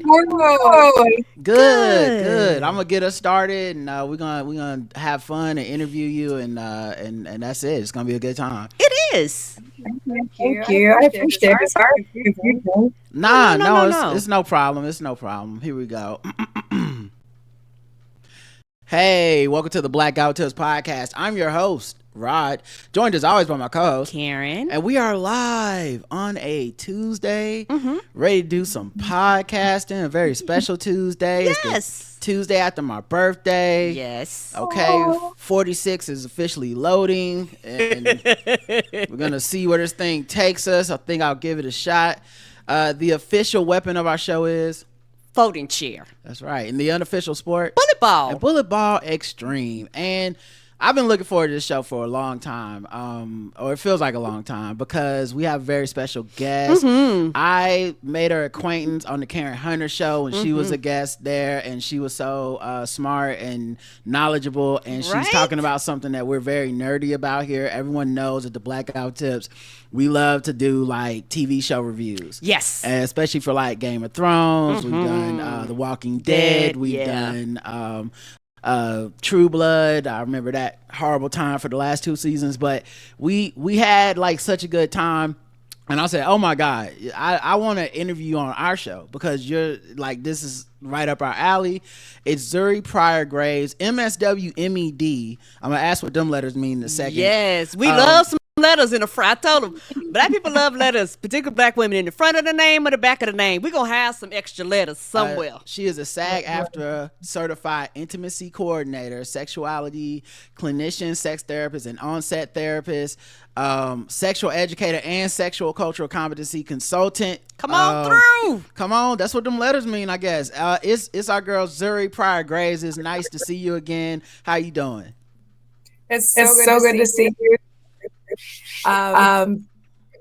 going? Good. I'm gonna get us started, and we're gonna have fun and interview you, and that's it. It's gonna be a good time. It is. Thank you. I appreciate it. Sorry for the confusion. Nah, no, No. it's no problem. It's no problem. Here we go. Hey, welcome to the Blackout Tips podcast. I'm your host, Rod, joined as always by my co-host, Karen. and we are live on a Tuesday, Mm-hmm. ready to do some podcasting, a very special Tuesday. It's Yes. the Tuesday after my birthday. Yes. Okay, 46 is officially loading, and we're going to see where this thing takes us. I think I'll give it a shot. The official weapon of our show is... Folding chair. That's right. And the unofficial sport? Bullet ball. And bullet ball extreme. And I've been looking forward to this show for a long time, or it feels like a long time, because we have a very special guest. Mm-hmm. I made her acquaintance on the Karen Hunter show when she was a guest there, and she was so smart and knowledgeable, and she's Right? talking about something that we're very nerdy about here. Everyone knows at the Blackout Tips, we love to do like TV show reviews. Yes. And especially for like Game of Thrones. We've done The Walking Dead. We've done True Blood. I remember that horrible time for the last 2 seasons, but we had like such a good time. And I said, oh my God, I want to interview you on our show, because you're like, this is right up our alley. It's Zuri Pryor-Graves, MSW MED. I'm going to ask what them letters mean in a second. Yes. We love some letters in the front. I told them, black people love letters, particularly black women, in the front of the name or the back of the name. We're going to have some extra letters somewhere. She is a SAG-AFTRA Certified Intimacy Coordinator, Sexuality Clinician, sex therapist, and on-set therapist, sexual educator, and sexual cultural competency consultant. Come on through. Come on. That's what them letters mean, I guess. It's our girl, Zuri Pryor-Graves. It's nice to see you again. How you doing? It's so good to see you. Am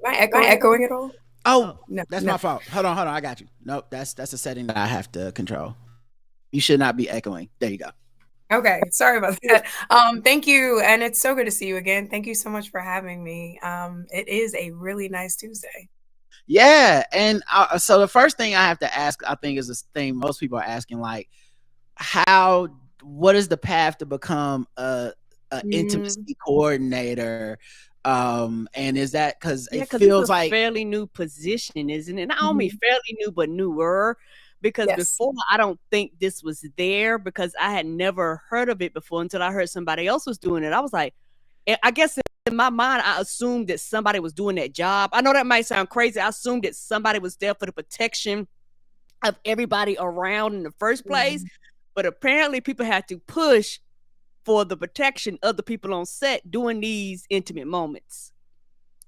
I echoing at all? Oh, No, that's no. my fault. Hold on. I got you. Nope, that's a setting that I have to control. You should not be echoing. There you go. Okay, sorry about that. Thank you, and it's so good to see you again. Thank you so much for having me. It is a really nice Tuesday. Yeah, and so the first thing I have to ask, I think, is this thing most people are asking, like, what is the path to become a intimacy coordinator? And is that because it feels it's a like fairly new position, isn't it? Not only fairly new, but newer. Because Yes. before, I don't think this was there, because I had never heard of it before until I heard somebody else was doing it. I was like, I guess in my mind, I assumed that somebody was doing that job. I know that might sound crazy. I assumed that somebody was there for the protection of everybody around in the first place. But apparently people had to push for the protection of the people on set doing these intimate moments.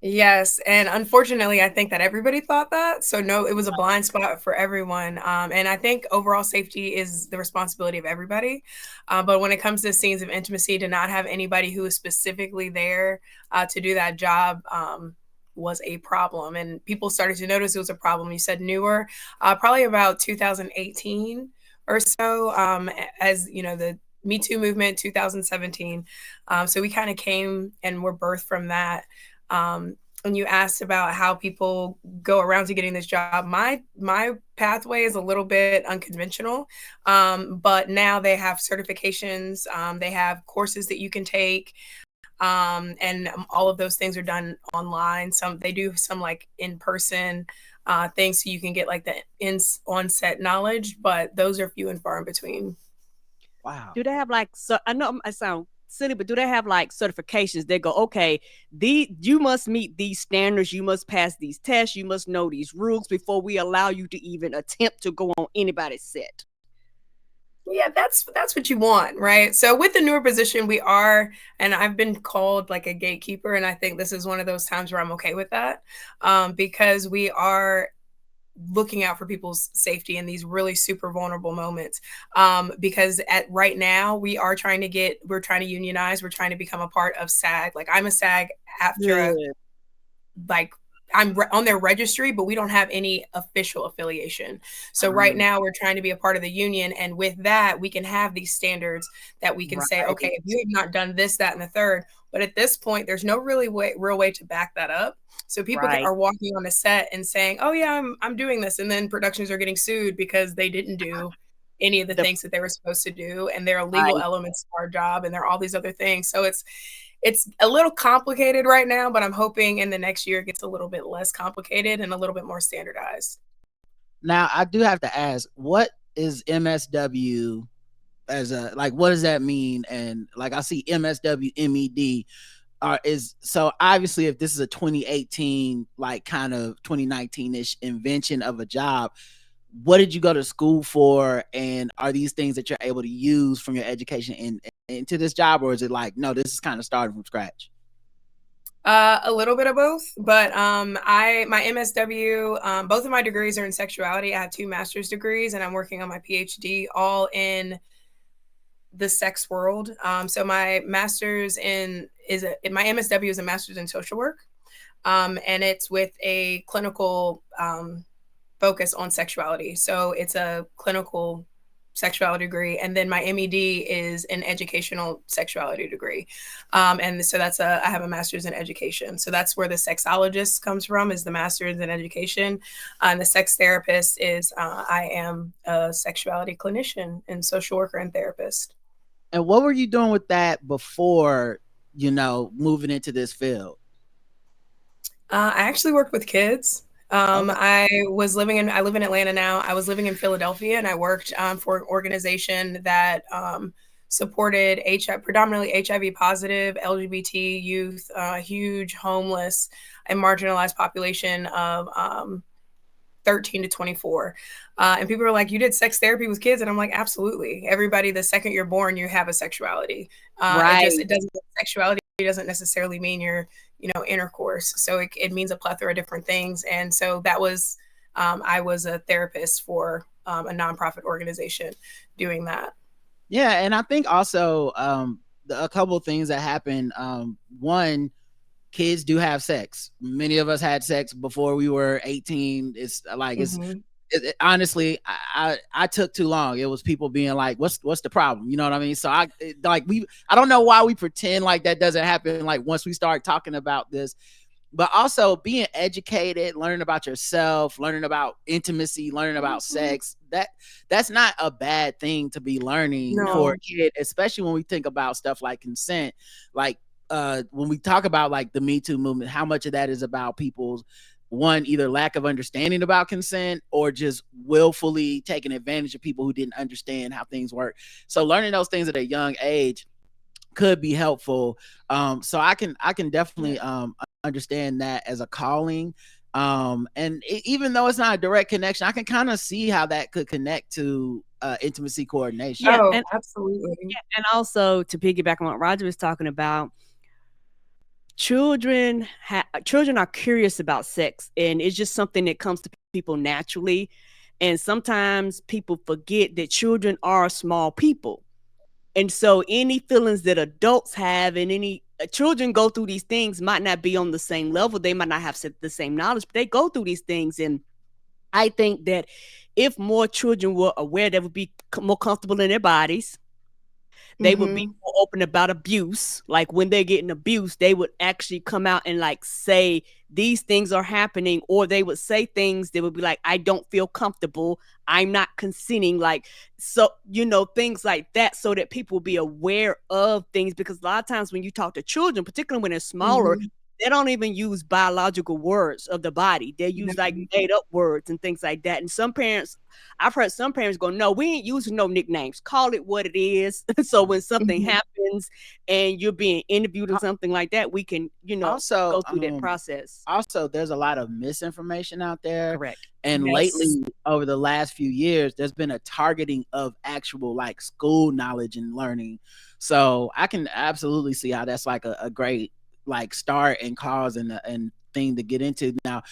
Yes, and unfortunately, I think that everybody thought that. So no, it was a blind spot for everyone. And I think overall safety is the responsibility of everybody. But when it comes to scenes of intimacy, to not have anybody who is specifically there to do that job was a problem. And people started to notice it was a problem. You said newer, probably about 2018 or so, as you know, the Me Too movement, 2017. So we kind of came and were birthed from that. And you asked about how people go around to getting this job. My pathway is a little bit unconventional, but now they have certifications, they have courses that you can take, and all of those things are done online. They do some like in-person things, so you can get like the on-set knowledge, but those are few and far in between. wow. Do they have like, so I know I sound silly, but do they have like certifications? They go, okay, you must meet these standards, you must pass these tests, you must know these rules before we allow you to even attempt to go on anybody's set. Yeah, that's what you want, right? So with the newer position, we are, and I've been called like a gatekeeper, and I think this is one of those times where I'm okay with that, because we are looking out for people's safety in these really super vulnerable moments. Because right now we're trying to unionize, we're trying to become a part of SAG. Like I'm a SAG-AFTRA, like I'm on their registry, but we don't have any official affiliation. So right now we're trying to be a part of the union. And with that, we can have these standards that we can say, okay, if you have not done this, that, and the third, But at this point, there's no really real way to back that up. So people Right. are walking on a set and saying, "Oh yeah, I'm doing this," and then productions are getting sued because they didn't do any of the things that they were supposed to do, and there are legal elements to our job, and there are all these other things. So it's a little complicated right now, but I'm hoping in the next year it gets a little bit less complicated and a little bit more standardized. Now, I do have to ask, what is MSW as a, like, what does that mean? And like, I see MSW, MED, is, so obviously if this is a 2018, like kind of 2019-ish invention of a job, what did you go to school for? And are these things that you're able to use from your education into this job? Or is it like, no, this is kind of starting from scratch? A little bit of both, but my MSW, both of my degrees are in sexuality. I have 2 master's degrees, and I'm working on my PhD, all in the sex world. So my master's my MSW is a master's in social work, and it's with a clinical focus on sexuality. So it's a clinical sexuality degree, and then my MED is an educational sexuality degree, and so I have a master's in education. So that's where the sexologist comes from, is the master's in education, and the sex therapist is I am a sexuality clinician and social worker and therapist. And what were you doing with that before, moving into this field? I actually worked with kids. Okay. I live in Atlanta now. I was living in Philadelphia, and I worked for an organization that supported predominantly HIV positive LGBT youth, huge homeless and marginalized population of 13 to 24. And people are like, "You did sex therapy with kids?" And I'm like, "Absolutely. Everybody, the second you're born, you have a sexuality. Sexuality doesn't necessarily mean your, intercourse. So it means a plethora of different things." And so that was, I was a therapist for a nonprofit organization doing that. Yeah. And I think also a couple of things that happen. One, kids do have sex. Many of us had sex before we were 18. It's like, honestly, I took too long. It was people being like, what's the problem? You know what I mean? So I don't know why we pretend like that doesn't happen. Like once we start talking about this, but also being educated, learning about yourself, learning about intimacy, learning about sex, that's not a bad thing to be learning for a kid, especially when we think about stuff like consent. Like when we talk about like the Me Too movement, how much of that is about people's, one, either lack of understanding about consent or just willfully taking advantage of people who didn't understand how things work. So learning those things at a young age could be helpful. So I can definitely understand that as a calling. And even though it's not a direct connection, I can kind of see how that could connect to intimacy coordination. Yeah, oh, absolutely. Yeah, and also to piggyback on what Roger was talking about, children are curious about sex, and it's just something that comes to people naturally. And sometimes people forget that children are small people. And so any feelings that adults have and any children go through these things might not be on the same level. They might not have the same knowledge, but they go through these things. And I think that if more children were aware, they would be more comfortable in their bodies. They would be more open about abuse. Like when they're getting abused, they would actually come out and like say these things are happening, or they would say things that would be like, I don't feel comfortable, I'm not consenting. Like, so, things like that, so that people will be aware of things. Because a lot of times when you talk to children, particularly when they're smaller, they don't even use biological words of the body. They use like made up words and things like that. And I've heard some parents go, "No, we ain't using no nicknames. Call it what it is." So when something happens and you're being interviewed or something like that, we can, also go through that process. Also, there's a lot of misinformation out there. Correct. And lately, over the last few years, there's been a targeting of actual like school knowledge and learning. So I can absolutely see how that's like a great like start and cause and thing to get into. Now,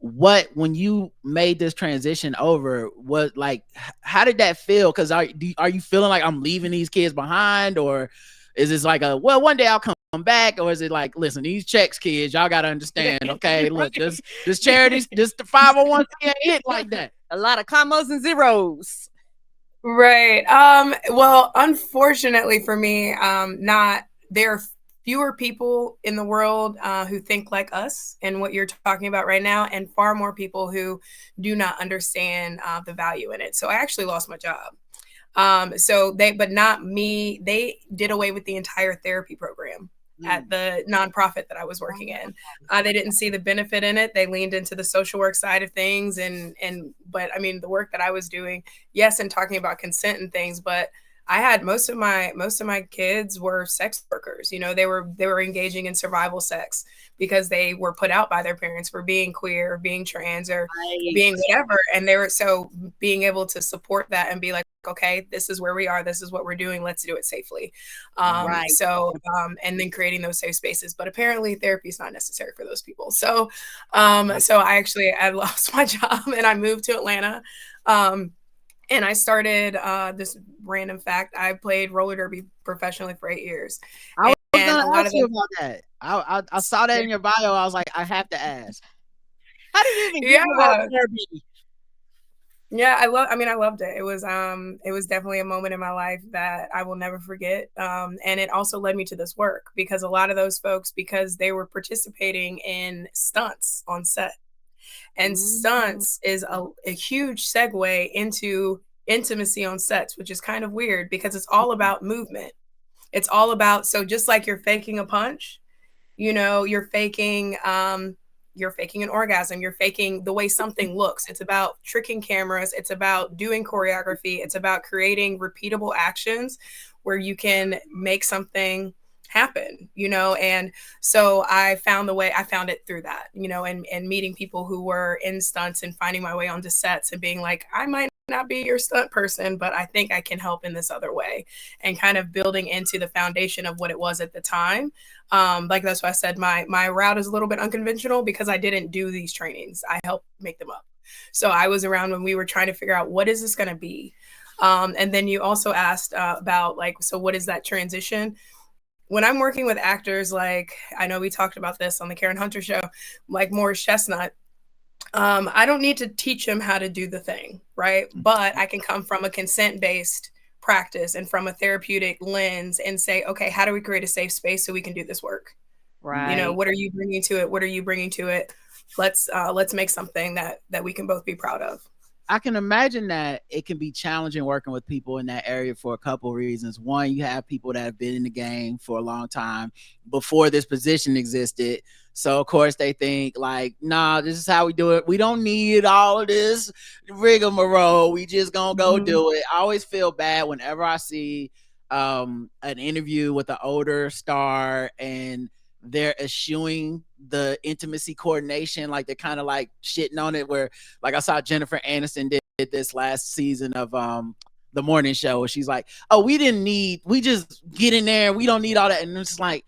when you made this transition over, what, like, how did that feel? Because are you feeling like I'm leaving these kids behind, or is this like one day I'll come back, or is it like, listen, these checks, kids, y'all gotta understand, okay, look, this charities, just the 501 ain't hit like that. A lot of commas and zeros. Right. Well, unfortunately for me, not there are fewer people in the world who think like us and what you're talking about right now, and far more people who do not understand the value in it. So I actually lost my job. But not me. They did away with the entire therapy program at the nonprofit that I was working in. They didn't see the benefit in it. They leaned into the social work side of things, but I mean, the work that I was doing, yes, and talking about consent and things, but I had most of my kids were sex workers. You know, they were engaging in survival sex because they were put out by their parents for being queer, or being trans, or being whatever. And they were so being able to support that and be like, okay, this is where we are. This is what we're doing. Let's do it safely. And then creating those safe spaces. But apparently therapy is not necessary for those people. So I lost my job and I moved to Atlanta. And I started this random fact. I played roller derby professionally for 8 years. I was going to ask you about that. I saw that in your bio. I was like, I have to ask. How did you even get into roller derby? Yeah, I loved it. It was definitely a moment in my life that I will never forget. And it also led me to this work because a lot of those folks, because they were participating in stunts on set. And stunts is a huge segue into intimacy on sets, which is kind of weird because it's all about movement. It's all about, so just like you're faking a punch, you know, you're faking an orgasm, you're faking the way something looks. It's about tricking cameras, it's about doing choreography, it's about creating repeatable actions where you can make something happen, you know. And so I found it through that, you know, and meeting people who were in stunts and finding my way onto sets and being like, I might not be your stunt person, but I think I can help in this other way, and kind of building into the foundation of what it was at the time. Like that's why I said my route is a little bit unconventional because I didn't do these trainings. I helped make them up. So I was around when we were trying to figure out what is this going to be. And then you also asked about like, so what is that transition? When I'm working with actors, like I know we talked about this on the Karen Hunter show, like Morris Chestnut, I don't need to teach him how to do the thing, right? But I can come from a consent-based practice and from a therapeutic lens and say, okay, how do we create a safe space so we can do this work? Right. You know, what are you bringing to it? What are you bringing to it? Let's make something that we can both be proud of. I can imagine that it can be challenging working with people in that area for a couple of reasons. One, you have people that have been in the game for a long time before this position existed. So, of course, they think like, nah, this is how we do it. We don't need all of this rigmarole. We just going to go do it. I always feel bad whenever I see an interview with an older star and they're eschewing the intimacy coordination, like they're kind of like shitting on it, where like I saw Jennifer Aniston did this last season of the morning show. She's like, oh, we just get in there, we don't need all that. And it's like,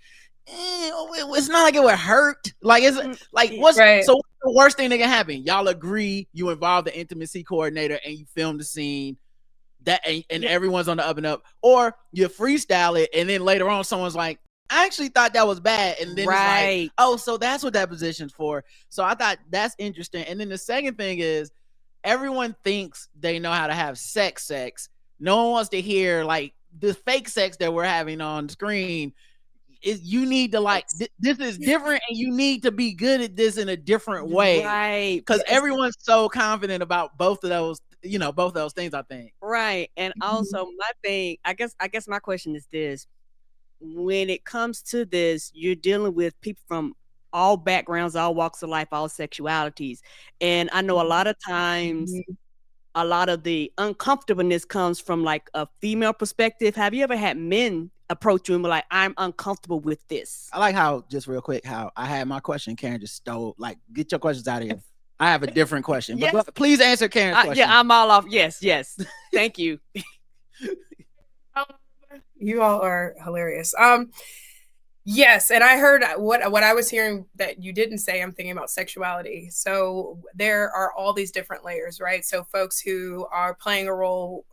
it's not like it would hurt. Like, it's like, what's the worst thing that can happen? Y'all agree, you involve the intimacy coordinator and you film the scene that and everyone's on the up and up, or you freestyle it and then later on someone's like, I actually thought that was bad. And then it's like, oh, so that's what that position's for. So I thought that's interesting. And then the second thing is everyone thinks they know how to have sex. No one wants to hear like the fake sex that we're having on screen. You need to like, this is different and you need to be good at this in a different way. Right. Because everyone's so confident about both of those, you know, both of those things, I think. Right. And also my thing, I guess my question is this. When it comes to this, you're dealing with people from all backgrounds, all walks of life, all sexualities. And I know a lot of times, a lot of the uncomfortableness comes from like a female perspective. Have you ever had men approach you and be like, I'm uncomfortable with this? I like how, just real quick, how I had my question. Karen just stole, like, get your questions out of here. I have a different question, but please answer Karen's question. Yeah, I'm all off. Yes. Thank you. You all are hilarious. Yes, and I heard what I was hearing that you didn't say. I'm thinking about sexuality. So there are all these different layers, right? So folks who are playing a role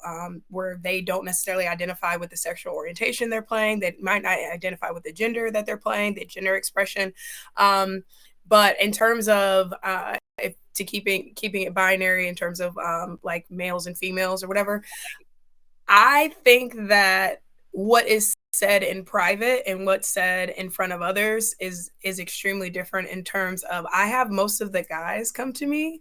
where they don't necessarily identify with the sexual orientation they're playing, they might not identify with the gender that they're playing, the gender expression. But in terms of keeping it binary in terms of like males and females or whatever, I think that what is said in private and what's said in front of others is extremely different in terms of I have most of the guys come to me.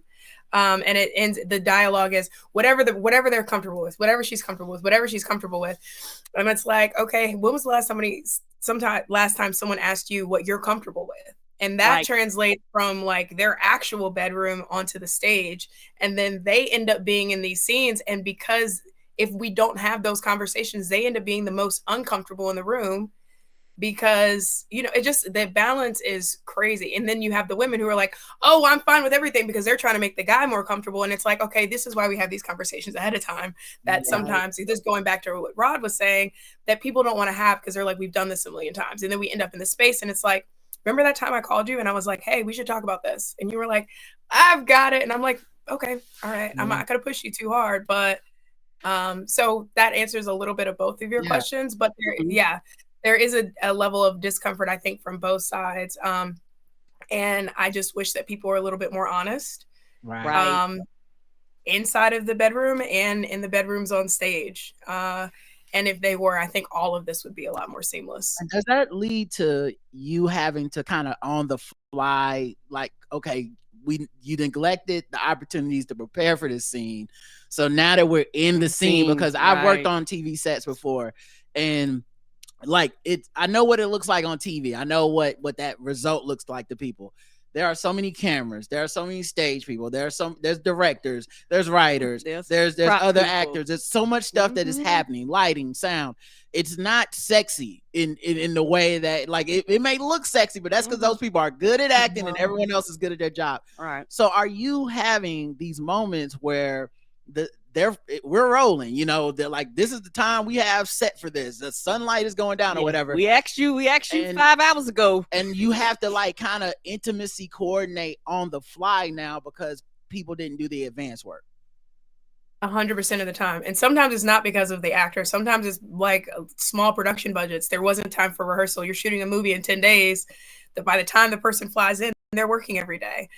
And it ends. The dialogue is whatever they're comfortable with, whatever she's comfortable with, and it's like, okay, when was the last time someone asked you what you're comfortable with? And that translates from like their actual bedroom onto the stage, and then they end up being in these scenes, and because if we don't have those conversations, they end up being the most uncomfortable in the room because, it just, the balance is crazy. And then you have the women who are like, oh, I'm fine with everything because they're trying to make the guy more comfortable. And it's like, okay, this is why we have these conversations ahead of time that sometimes, just going back to what Rod was saying, that people don't want to have because they're like, we've done this a million times. And then we end up in the space and it's like, remember that time I called you and I was like, hey, we should talk about this. And you were like, I've got it. And I'm like, okay, all right. I'm not going to push you too hard, but so that answers a little bit of both of your questions, but there is a level of discomfort, I think, from both sides. And I just wish that people were a little bit more honest. Right. Inside of the bedroom and in the bedrooms on stage. And if they were, I think all of this would be a lot more seamless. And does that lead to you having to kind of on the fly, like, okay, you neglected the opportunities to prepare for this scene. So now that we're in the scene, because I've worked on TV sets before, and like I know what it looks like on TV. I know what that result looks like to people. There are so many cameras. There are so many stage people. There's directors. There's writers. There's other actors. There's so much stuff that is happening. Lighting, sound. It's not sexy in the way that, like, it may look sexy, but that's because those people are good at acting and everyone else is good at their job. Right. So are you having these moments where we're rolling, they're like, this is the time we have set for this, the sunlight is going down or whatever. We asked you 5 hours ago, and you have to like kind of intimacy coordinate on the fly now because people didn't do the advanced work 100% of the time. And sometimes it's not because of the actor. Sometimes it's like small production budgets. There wasn't time for rehearsal. You're shooting a movie in 10 days. By the time the person flies in, they're working every day,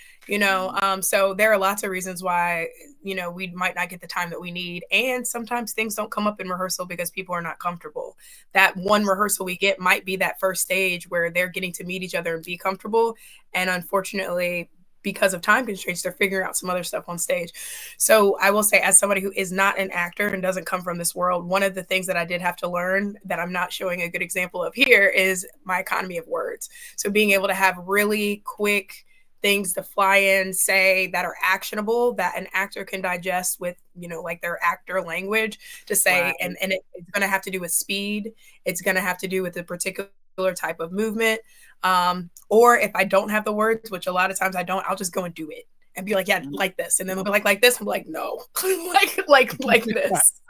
so there are lots of reasons why, we might not get the time that we need. And sometimes things don't come up in rehearsal because people are not comfortable. That one rehearsal we get might be that first stage where they're getting to meet each other and be comfortable. And unfortunately, because of time constraints, they're figuring out some other stuff on stage. So I will say, as somebody who is not an actor and doesn't come from this world, one of the things that I did have to learn that I'm not showing a good example of here is my economy of words. So being able to have really quick things to fly in, say, that are actionable, that an actor can digest with, like their actor language to say, and it's going to have to do with speed. It's going to have to do with a particular type of movement. Or if I don't have the words, which a lot of times I don't, I'll just go and do it and be like, yeah, like this. And then they'll be like this. I'm like, no, like this.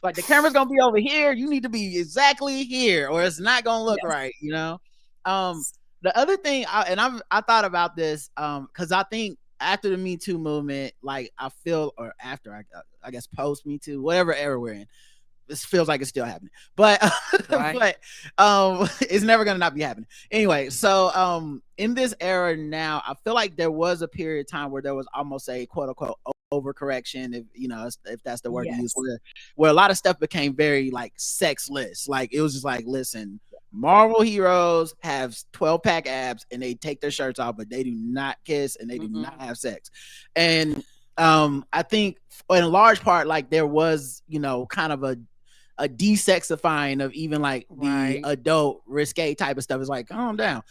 Like, the camera's going to be over here. You need to be exactly here or it's not going to look right, The other thing, I thought about this, because I think after the Me Too movement, like I feel, or after, I guess post Me Too, whatever era we're in, this feels like it's still happening, but it's never gonna not be happening anyway. So in this era now, I feel like there was a period of time where there was almost a quote unquote overcorrection, if that's the word to use, where a lot of stuff became very like sexless. Like it was just like, listen, Marvel heroes have 12-pack abs and they take their shirts off, but they do not kiss and they do not have sex. And I think in large part, like there was, kind of a desexifying of even like the adult risque type of stuff. Is like, calm down.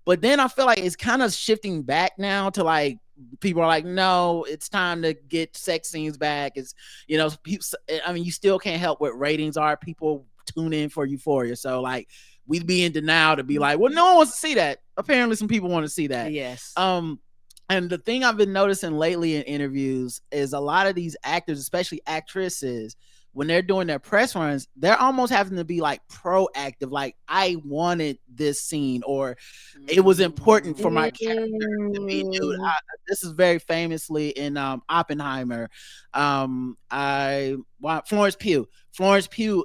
But then I feel like it's kind of shifting back now to like, people are like, no, it's time to get sex scenes back. It's, I mean, you still can't help what ratings are. People tune in for Euphoria. So like, we'd be in denial to be like, well, no one wants to see that. Apparently some people want to see that. Yes. And the thing I've been noticing lately in interviews is a lot of these actors, especially actresses, when they're doing their press runs, they're almost having to be like proactive. Like, I wanted this scene, or it was important for my character to be nude. This is very famously in Oppenheimer. Florence Pugh.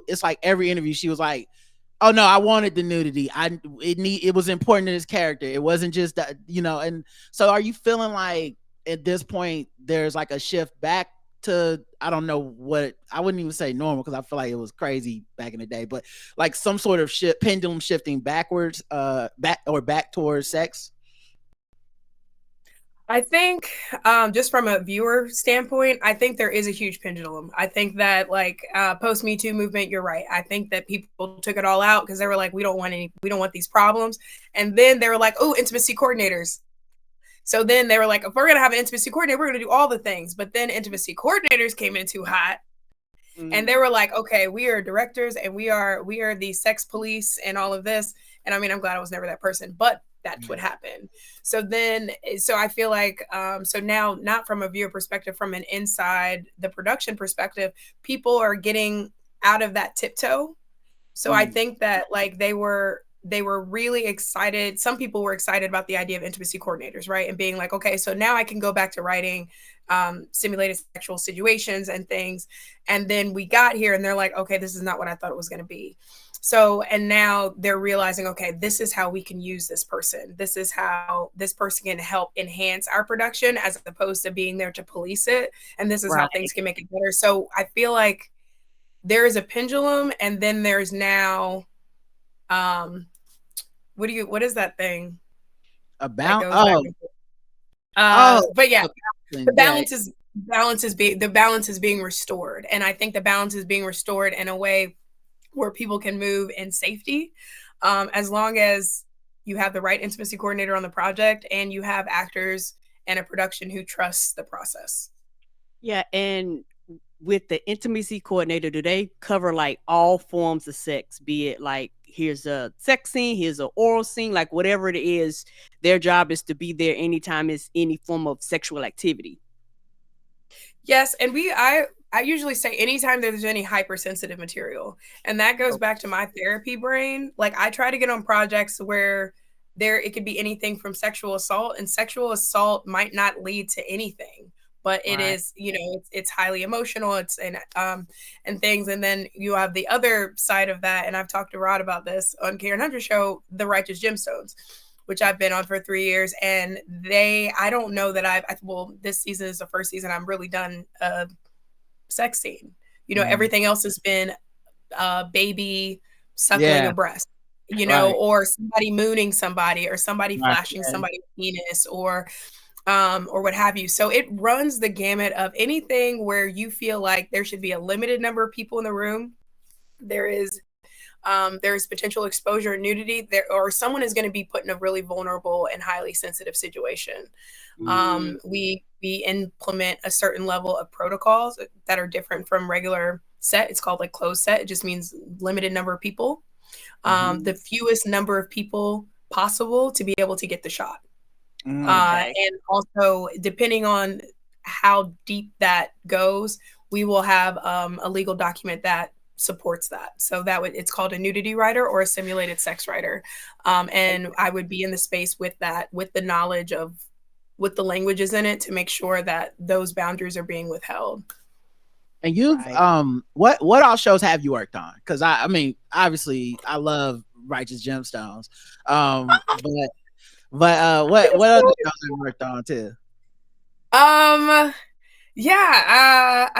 It's like every interview she was like, oh no, I wanted the nudity. It was important to this character. It wasn't just that, and so are you feeling like at this point there's like a shift back to, I don't know what, I wouldn't even say normal because I feel like it was crazy back in the day, but like some sort of pendulum shifting backwards, back towards sex? I think, just from a viewer standpoint, I think there is a huge pendulum. I think that, like, post Me Too movement, you're right. I think that people took it all out because they were like, we don't want these problems. And then they were like, oh, intimacy coordinators. So then they were like, if we're going to have an intimacy coordinator, we're going to do all the things. But then intimacy coordinators came in too hot. And they were like, okay, we are directors and we are the sex police and all of this. And I mean, I'm glad I was never that person, but that's what happened. So I feel like, so now, not from a viewer perspective, from an inside the production perspective, people are getting out of that tiptoe. So I think that, like, they were really excited. Some people were excited about the idea of intimacy coordinators, right? And being like, okay, so now I can go back to writing simulated sexual situations and things. And then we got here and they're like, okay, this is not what I thought it was going to be. So, and now they're realizing, okay, this is how we can use this person. This is how this person can help enhance our production as opposed to being there to police it. And this is how things can make it better. So I feel like there is a pendulum, and then there's now, what is that thing? About, but yeah, the balance is being restored. And I think the balance is being restored in a way where people can move in safety, as long as you have the right intimacy coordinator on the project and you have actors and a production who trusts the process. Yeah, and with the intimacy coordinator, do they cover like all forms of sex, be it like, here's a sex scene, here's an oral scene, like whatever it is, their job is to be there anytime it's any form of sexual activity? Yes, and I usually say anytime there's any hypersensitive material, and that goes back to my therapy brain. Like, I try to get on projects where it could be anything from sexual assault, and sexual assault might not lead to anything, but it is, it's highly emotional. It's and things, and then you have the other side of that. And I've talked to Rod about this on Karen Hunter's show, The Righteous Gemstones, which I've been on for 3 years. And I don't know that this season is the first season I'm really done a sex scene. Everything else has been baby suckling a breast, or somebody mooning somebody, or somebody flashing somebody's penis, or what have you. So it runs the gamut of anything where you feel like there should be a limited number of people in the room. There's potential exposure and nudity there, or someone is going to be put in a really vulnerable and highly sensitive situation. We implement a certain level of protocols that are different from regular set. It's called like closed set. It just means limited number of people, the fewest number of people possible to be able to get the shot. And also, depending on how deep that goes, we will have a legal document that supports that. So it's called a nudity writer or a simulated sex writer. And I would be in the space with that, with the knowledge of what the language is in it, to make sure that those boundaries are being withheld. And you've what all shows have you worked on? Because I mean, obviously I love Righteous Gemstones. But what other shows have you worked on too? I've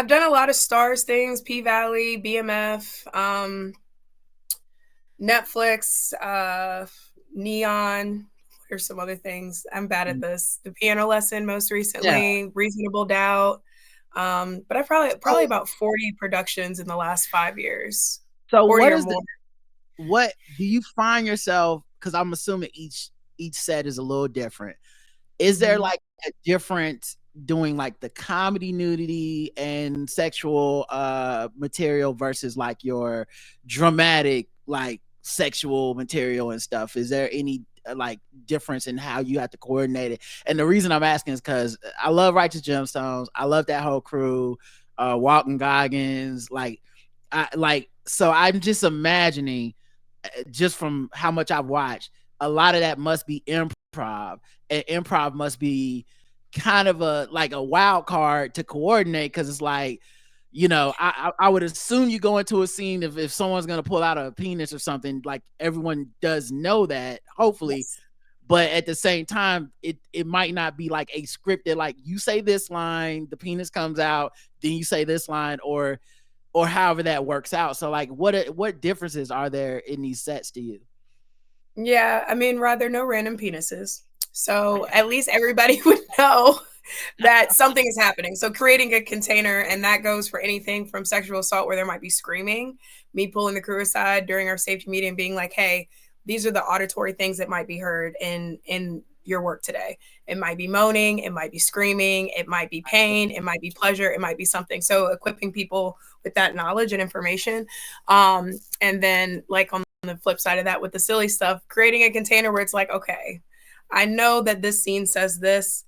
done a lot of Stars things, P-Valley, BMF, Netflix, Neon. There's some other things. I'm bad at this. The Piano Lesson most recently, Reasonable Doubt. But I've probably about 40 productions in the last 5 years. So what do you find yourself, because I'm assuming each set is a little different. Is there like a difference doing like the comedy, nudity, and sexual material versus like your dramatic, like sexual material and stuff? Is there any like difference in how you have to coordinate it? And the reason I'm asking is because I love Righteous Gemstones. I love that whole crew, Walton Goggins. So I'm just imagining, just from how much I've watched, a lot of that must be improv, and improv must be kind of a wild card to coordinate, because it's like, I would assume you go into a scene if someone's going to pull out a penis or something, like everyone does know that, hopefully. Yes. but at the same time, it might not be like a scripted, like you say this line, the penis comes out, then you say this line, or however that works out. So like, what differences are there in these sets to you? Yeah, I mean, Rod, there are no random penises. So at least everybody would know that something is happening. So creating a container, and that goes for anything from sexual assault where there might be screaming, me pulling the crew aside during our safety meeting and being like, hey, these are the auditory things that might be heard in your work today. It might be moaning, it might be screaming, it might be pain, it might be pleasure, it might be something. So equipping people with that knowledge and information. And then like on the flip side of that with the silly stuff, creating a container where it's like, okay, I know that this scene says this,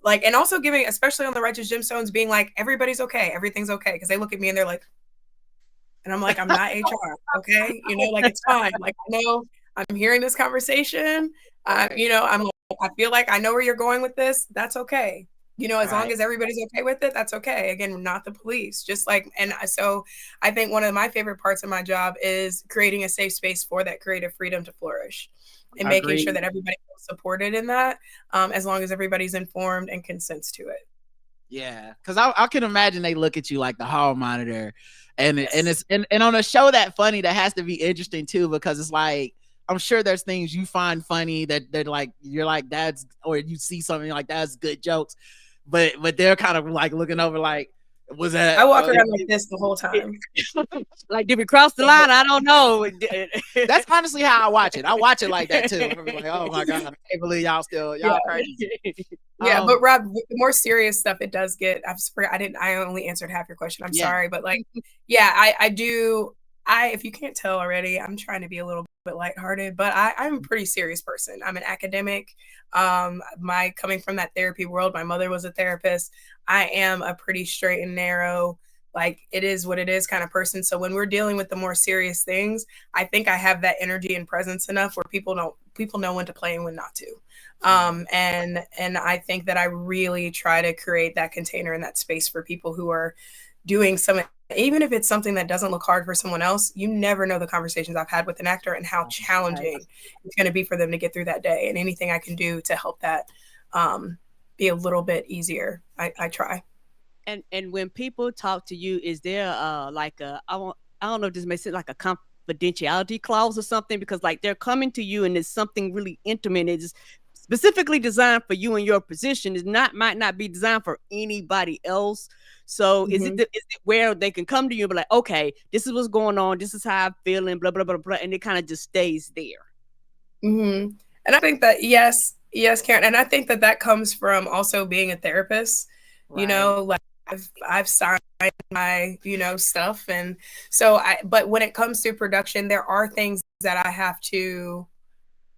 like, and also giving, especially on the Righteous Gemstones, being like, everybody's okay, everything's okay, because they look at me and they're like, and I'm like, I'm not HR, okay, you know, like it's fine, like I know I'm hearing this conversation, you know, I'm like, I feel like I know where you're going with this, that's okay, you know, as long as everybody's okay with it, that's okay. Again, not the police, just like, and so I think one of my favorite parts of my job is creating a safe space for that creative freedom to flourish and making sure that everybody feels supported in that, as long as everybody's informed and consents to it. Yeah, because I can imagine they look at you like the hall monitor, and it's on a show that funny, that has to be interesting too, because it's like, I'm sure there's things you find funny that they're like, you're like, that's, or you see something like that's good jokes, but they're kind of like looking over like, was that? I walk around like this the whole time. Like, did we cross the line? I don't know. That's honestly how I watch it. I watch it like that too. I'm like, oh my god, I can't believe y'all crazy. Yeah, but Rob, the more serious stuff it does get. I only answered half your question. I'm sorry, but like, yeah, I do. If you can't tell already, I'm trying to be a little bit lighthearted, but I'm a pretty serious person. I'm an academic. Coming from that therapy world, my mother was a therapist. I am a pretty straight and narrow, like it is what it is kind of person. So when we're dealing with the more serious things, I think I have that energy and presence enough where people know when to play and when not to. And I think that I really try to create that container and that space for people who are doing some, even if it's something that doesn't look hard for someone else. You never know the conversations I've had with an actor and how challenging it's going to be for them to get through that day, and anything I can do to help that be a little bit easier, I try. And when people talk to you, is there like a, I don't know if this makes sense, like a confidentiality clause or something? Because like they're coming to you and it's something really intimate. It's specifically designed for you and your position. Might not be designed for anybody else. So is it where they can come to you and be like, okay, this is what's going on, this is how I'm feeling, blah blah blah blah, and it kind of just stays there. And I think that yes, Karen, and I think that comes from also being a therapist. You know, like I've signed my, you know, stuff, and so but when it comes to production, there are things that I have to.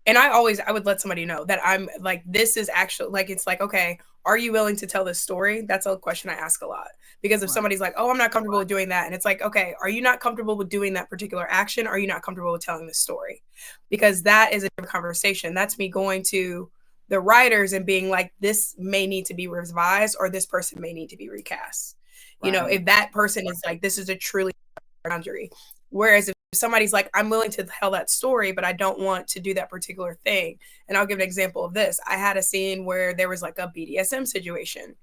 And I would let somebody know that I'm like, this is actually like, it's like, okay, are you willing to tell this story? That's a question I ask a lot, because if somebody's like, oh, I'm not comfortable with doing that. And it's like, okay, are you not comfortable with doing that particular action? Are you not comfortable with telling this story? Because that is a different conversation. That's me going to the writers and being like, this may need to be revised, or this person may need to be recast. You know, if that person is like, this is a truly boundary. Whereas if somebody's like, I'm willing to tell that story, but I don't want to do that particular thing. And I'll give an example of this. I had a scene where there was like a BDSM situation,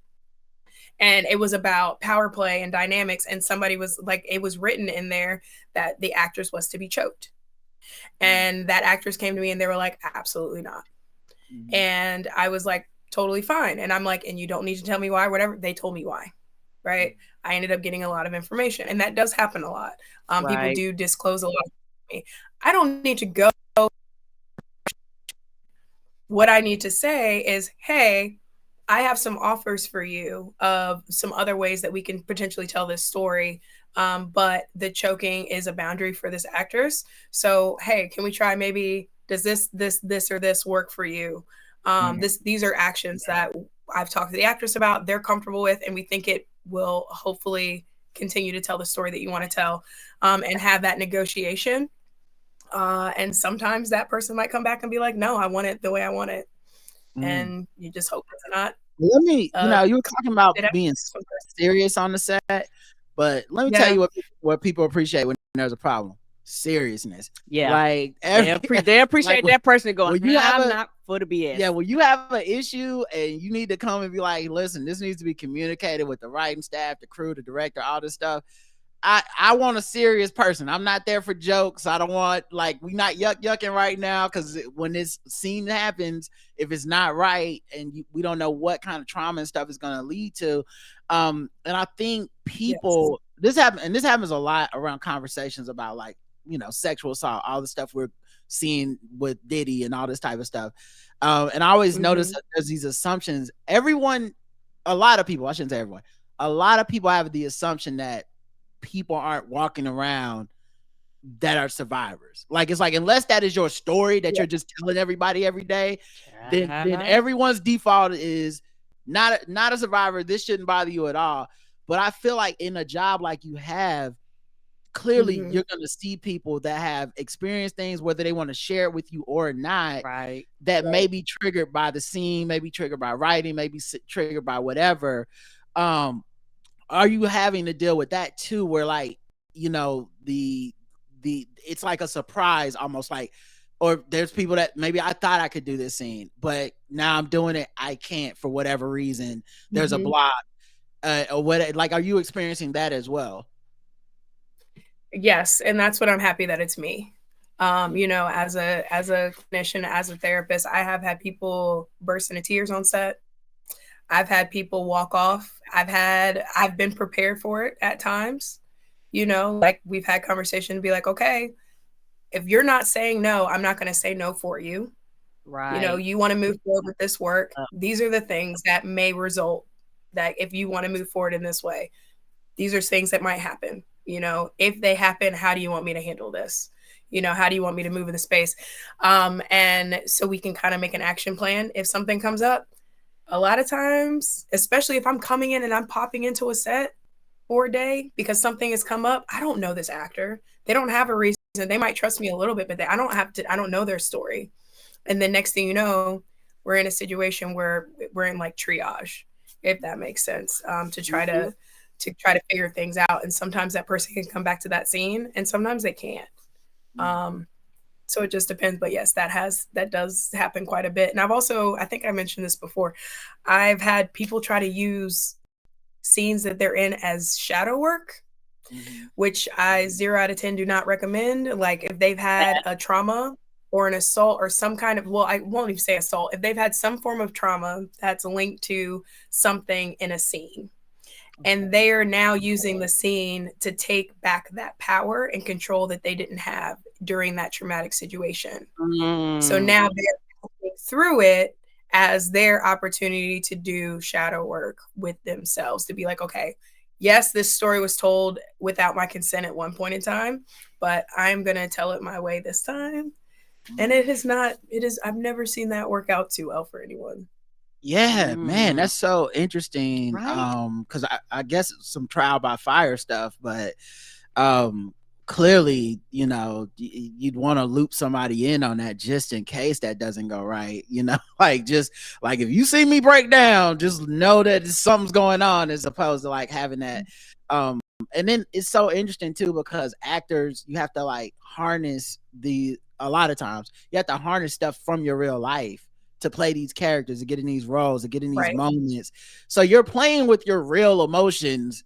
and it was about power play and dynamics. And somebody was like, it was written in there that the actress was to be choked. And that actress came to me and they were like, absolutely not. And I was like, totally fine. And I'm like, and you don't need to tell me why, whatever. They told me why. Right. I ended up getting a lot of information, and that does happen a lot. People do disclose a lot to me. I don't need to go. What I need to say is, hey, I have some offers for you of some other ways that we can potentially tell this story. But the choking is a boundary for this actress. So, hey, can we try maybe, does this or this work for you? These are actions that I've talked to the actress about, they're comfortable with, and we think it will hopefully continue to tell the story that you want to tell, and have that negotiation. And sometimes that person might come back and be like, no, I want it the way I want it. And you just hope it's not. Let me, you know, you were talking about being serious on the set, but let me tell you what people appreciate when there's a problem. Seriousness. Yeah. Like they appreciate like, that person going, I'm not for the BS. Yeah, when you have an issue and you need to come and be like, listen, this needs to be communicated with the writing staff, the crew, the director, all this stuff. I want a serious person. I'm not there for jokes. I don't want, like, we not yucking right now, because when this scene happens, if it's not right and we don't know what kind of trauma and stuff is going to lead to. And I think people, this happens a lot around conversations about, like, you know, sexual assault, all the stuff we're seeing with Diddy and all this type of stuff. And I always notice that there's these assumptions. A lot of people, I shouldn't say everyone, a lot of people have the assumption that people aren't walking around that are survivors. Like, it's like, unless that is your story that you're just telling everybody every day, then everyone's default is not a survivor. This shouldn't bother you at all. But I feel like in a job like you have, clearly you're going to see people that have experienced things, whether they want to share it with you or not, that may be triggered by the scene, maybe triggered by writing, maybe triggered by whatever. Are you having to deal with that too, where, like, you know, the it's like a surprise almost, like, or there's people that maybe I thought I could do this scene, but now I'm doing it, I can't for whatever reason. There's a block, or what? Like, are you experiencing that as well? Yes, and that's what I'm happy that it's me. You know, as a clinician, as a therapist, I have had people burst into tears on set. I've had people walk off. I've been prepared for it at times. You know, like, we've had conversation to be like, okay, if you're not saying no, I'm not going to say no for you. You know, you want to move forward with this work. These are the things that may result, that if you want to move forward in this way, these are things that might happen. You know, if they happen, how do you want me to handle this? You know, how do you want me to move in the space? And so we can kind of make an action plan if something comes up. A lot of times, especially if I'm coming in and I'm popping into a set for a day because something has come up, I don't know this actor. They don't have a reason. They might trust me a little bit, but I don't know their story. And then next thing you know, we're in a situation where we're in, like, triage, if that makes sense, to try to figure things out. And sometimes that person can come back to that scene and sometimes they can't. So it just depends. But yes, that does happen quite a bit. And I think I mentioned this before, I've had people try to use scenes that they're in as shadow work, which I 0 out of 10 do not recommend. Like, if they've had a trauma or an assault or some kind of, well, I won't even say assault, if they've had some form of trauma that's linked to something in a scene, and they are now using the scene to take back that power and control that they didn't have during that traumatic situation. So now they're going through it as their opportunity to do shadow work with themselves, to be like, okay, yes, this story was told without my consent at one point in time, but I'm going to tell it my way this time. And I've never seen that work out too well for anyone. Yeah, man, that's so interesting. Because I guess it's some trial by fire stuff, but clearly, you know, you'd want to loop somebody in on that just in case that doesn't go right. You know, like, just like, if you see me break down, just know that something's going on, as opposed to, like, having that. And then it's so interesting too, because actors, you have to, like, harness a lot of times you have to harness stuff from your real life to play these characters, to get in these roles, to get in these moments. So you're playing with your real emotions,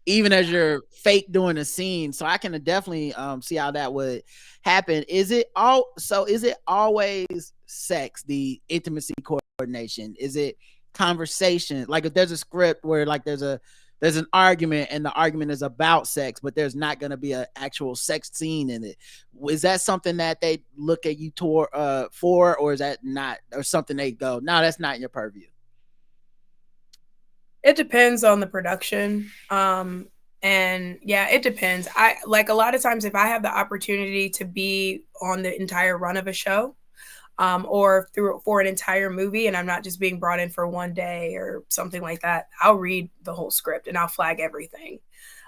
even as you're fake doing a scene. So I can definitely see how that would happen. Is it always sex, the intimacy coordination? Is it conversation? Like, if there's a script where, like, there's an argument and the argument is about sex, but there's not going to be an actual sex scene in it, is that something that they look at you for, or is that not, or something they go, no, that's not in your purview? It depends on the production. And yeah, it depends. I, like, a lot of times, if I have the opportunity to be on the entire run of a show, or for an entire movie, and I'm not just being brought in for one day or something like that, I'll read the whole script and I'll flag everything.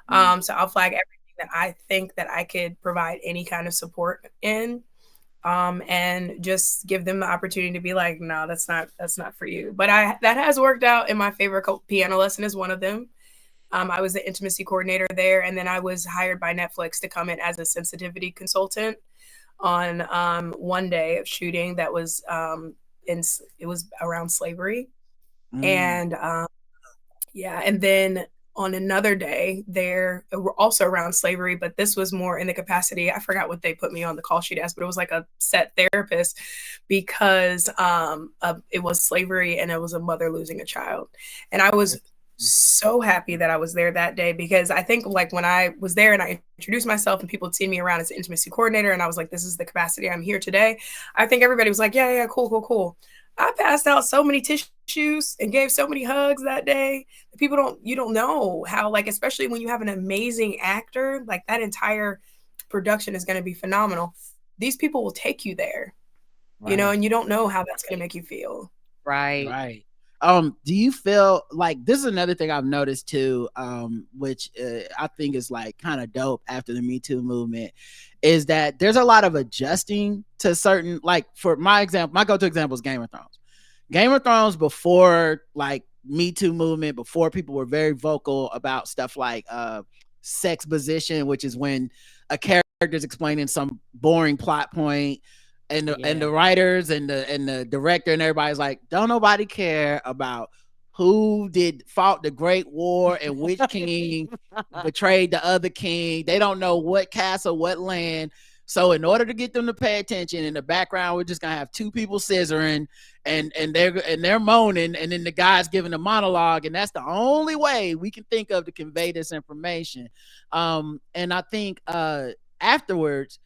So I'll flag everything that I think that I could provide any kind of support in, and just give them the opportunity to be like, no, that's not for you. But that has worked out in my favor. Piano lesson is one of them. I was the intimacy coordinator there, and then I was hired by Netflix to come in as a sensitivity consultant on one day of shooting that was it was around slavery. Mm. And yeah, and then on another day, there also around slavery, but this was more in the capacity. I forgot what they put me on the call sheet as, but it was like a set therapist because it was slavery and it was a mother losing a child. And I was so happy that I was there that day because I think like when I was there and I introduced myself and people would see me around as an intimacy coordinator and I was like, this is the capacity I'm here today. I think everybody was like, yeah, cool, cool, cool. I passed out so many tissues and gave so many hugs that day. You don't know how, like, especially when you have an amazing actor, like that entire production is going to be phenomenal. These people will take you there, Right. and you don't know how that's going to make you feel. Right. Do you feel like this is another thing I've noticed too, which I think is like kind of dope after the Me Too movement, is that there's a lot of adjusting to certain, like for my example, my go-to example is Game of Thrones. Game of Thrones before like Me Too movement, before people were very vocal about stuff like sex position, which is when a character is explaining some boring plot point and the writers and the director and everybody's like, don't nobody care about who fought the Great War and which king betrayed the other king. They don't know what castle, what land. So in order to get them to pay attention, in the background, we're just gonna have two people scissoring and they're moaning, and then the guy's giving a monologue, and that's the only way we can think of to convey this information. And I think afterwards,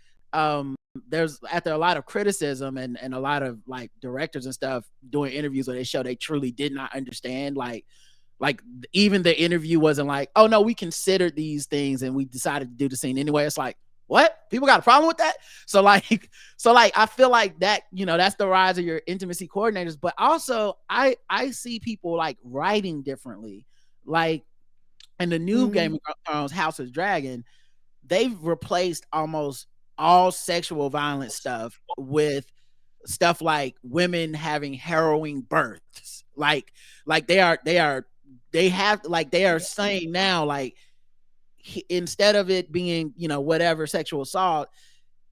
there's after a lot of criticism and a lot of like directors and stuff doing interviews where they show they truly did not understand, like even the interview wasn't like, oh no, we considered these things and we decided to do the scene anyway. It's like, what? People got a problem with that? So I feel like that, that's the rise of your intimacy coordinators. But also I see people like writing differently. Like in the new Game of Thrones, House of Dragon, they've replaced almost all sexual violence stuff with stuff like women having harrowing births. Like they are saying now, like, instead of it being, whatever sexual assault,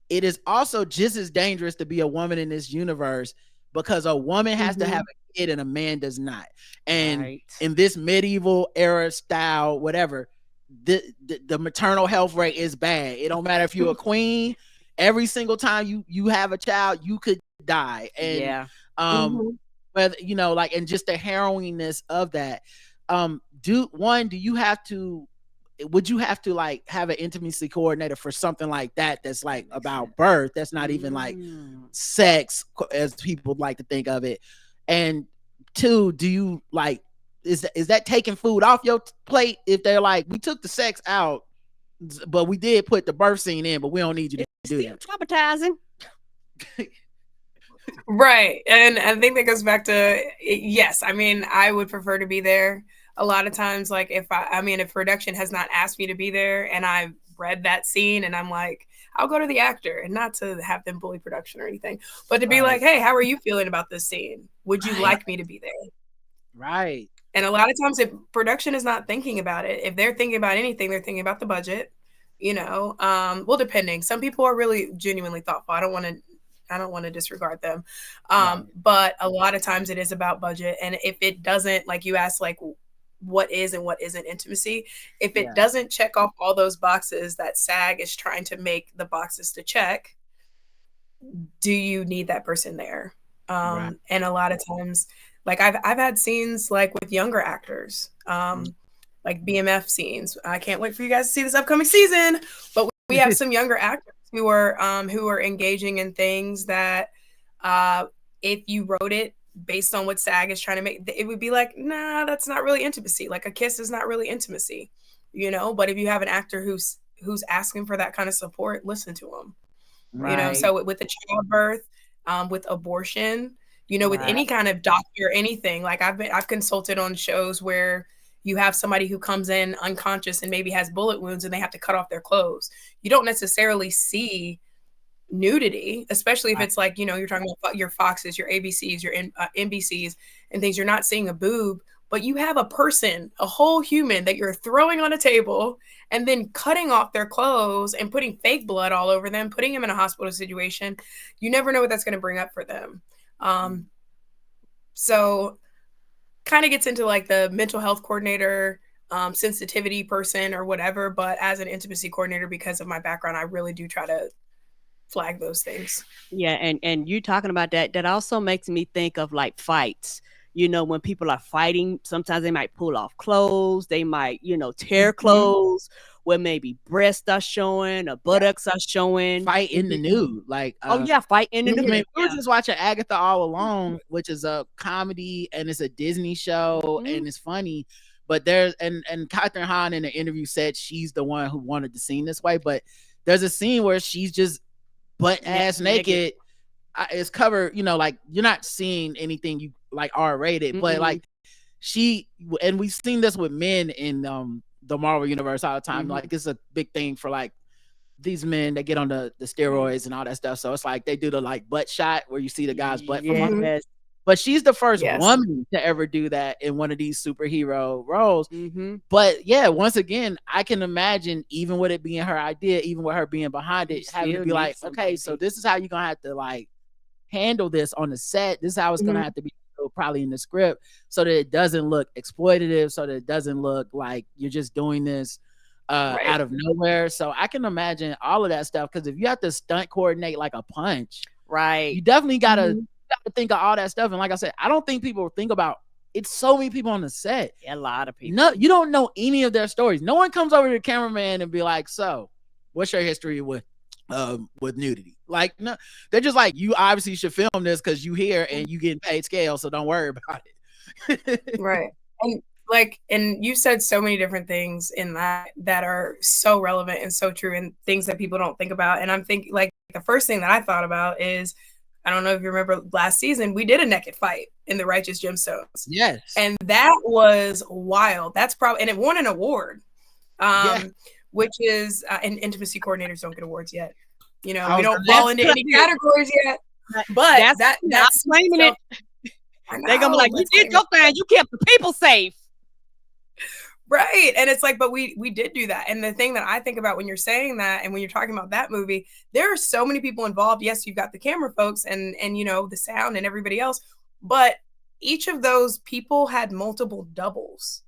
it is also just as dangerous to be a woman in this universe because a woman has to have a kid and a man does not. And in this medieval era style, whatever, the maternal health rate is bad. It don't matter if you're a queen. Every single time you have a child, you could die. And whether like, and just the harrowingness of that. Would you have to like have an intimacy coordinator for something like that that's like about birth, that's not even like sex as people like to think of it? And two, do you like, is that taking food off your plate if they're like, we took the sex out but we did put the birth scene in, but we don't need you to do that? Traumatizing. Right. And I think that goes back to, yes, I mean, I would prefer to be there. A lot of times, like if production has not asked me to be there and I've read that scene and I'm like, I'll go to the actor, and not to have them bully production or anything, but to be like, hey, how are you feeling about this scene? Would you like me to be there? Right. And a lot of times if production is not thinking about it, if they're thinking about anything, they're thinking about the budget, well, depending. Some people are really genuinely thoughtful. I don't want to disregard them. But a lot of times it is about budget. And if it doesn't, like you asked, like what is and what isn't intimacy, if it doesn't check off all those boxes that SAG is trying to make the boxes to check, do you need that person there? And a lot of times, like I've had scenes like with younger actors, like BMF scenes. I can't wait for you guys to see this upcoming season, but we have some younger actors who are engaging in things that if you wrote it based on what SAG is trying to make, it would be like, nah, that's not really intimacy. Like a kiss is not really intimacy, but if you have an actor who's asking for that kind of support, listen to them. So with the childbirth, with abortion, with any kind of doctor, anything, like I've consulted on shows where you have somebody who comes in unconscious and maybe has bullet wounds and they have to cut off their clothes. You don't necessarily see nudity, especially if it's like, you're talking about your Foxes, your ABCs, your NBCs and things. You're not seeing a boob, but you have a person, a whole human that you're throwing on a table and then cutting off their clothes and putting fake blood all over them, putting them in a hospital situation. You never know what that's going to bring up for them. So kind of gets into like the mental health coordinator, sensitivity person or whatever. But as an intimacy coordinator, because of my background, I really do try to flag those things. Yeah, and you talking about that also makes me think of like fights. You know, when people are fighting, sometimes they might pull off clothes, they might, tear clothes where maybe breasts are showing or buttocks are showing. Fight in the nude. Like fight in the nude. I mean, we were just watching Agatha All Alone, which is a comedy and it's a Disney show and it's funny. But there's and Catherine Hahn in the interview said she's the one who wanted the scene this way. But there's a scene where she's just butt ass naked. It's covered, like you're not seeing anything you like R-rated, but like and we've seen this with men in the Marvel universe all the time. Like it's a big thing for like these men that get on the steroids and all that stuff. So it's like they do the like butt shot where you see the guy's butt from under. But she's the first woman to ever do that in one of these superhero roles. But yeah, once again, I can imagine even with it being her idea, even with her being behind it, having to be like, okay, so this is how you're gonna have to like handle this on the set. This is how it's gonna have to be probably in the script, so that it doesn't look exploitative, so that it doesn't look like you're just doing this out of nowhere. So I can imagine all of that stuff, because if you have to stunt coordinate like a punch, you definitely gotta think of all that stuff. And like I said, I don't think people think about it's so many people on the set. A lot of people. No, you don't know any of their stories. No one comes over to the cameraman and be like, so what's your history with nudity? Like, no, they're just like, you obviously should film this because you here and you getting paid scale, so don't worry about it. Right. And you said so many different things in that are so relevant and so true, and things that people don't think about. And I'm thinking, like, the first thing that I thought about is, I don't know if you remember last season, we did a naked fight in the Righteous Gemstones. Yes. And that was wild. That's probably, and it won an award. Which is, and intimacy coordinators don't get awards yet. We don't fall into any categories yet. But that's claiming it. They're gonna be like, you did your thing, you kept the people safe. Right. And it's like, but we did do that. And the thing that I think about when you're saying that, and when you're talking about that movie, there are so many people involved. Yes, you've got the camera folks and the sound and everybody else, but each of those people had multiple doubles.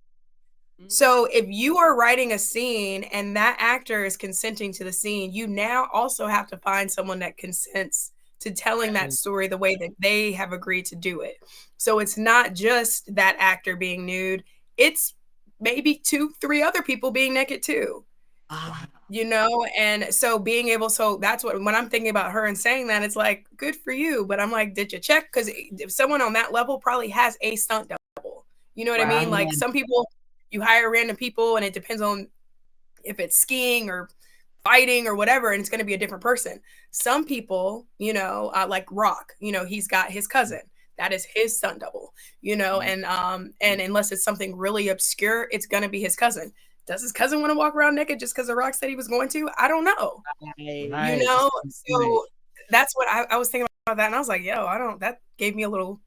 So if you are writing a scene and that actor is consenting to the scene, you now also have to find someone that consents to telling that story the way that they have agreed to do it. So it's not just that actor being nude, it's maybe 2-3 other people being naked too. And so being able, so that's what, when I'm thinking about her and saying that, it's like, good for you. But I'm like, did you check? Because if someone on that level probably has a stunt double, you know what I mean? Like some people, you hire random people and it depends on if it's skiing or fighting or whatever, and it's going to be a different person. Some people, like Rock, he's got his cousin. That is his stunt double, and unless it's something really obscure, it's going to be his cousin. Does his cousin want to walk around naked just because The Rock said he was going to? I don't know. So that's what I was thinking about that. And I was like, that gave me a little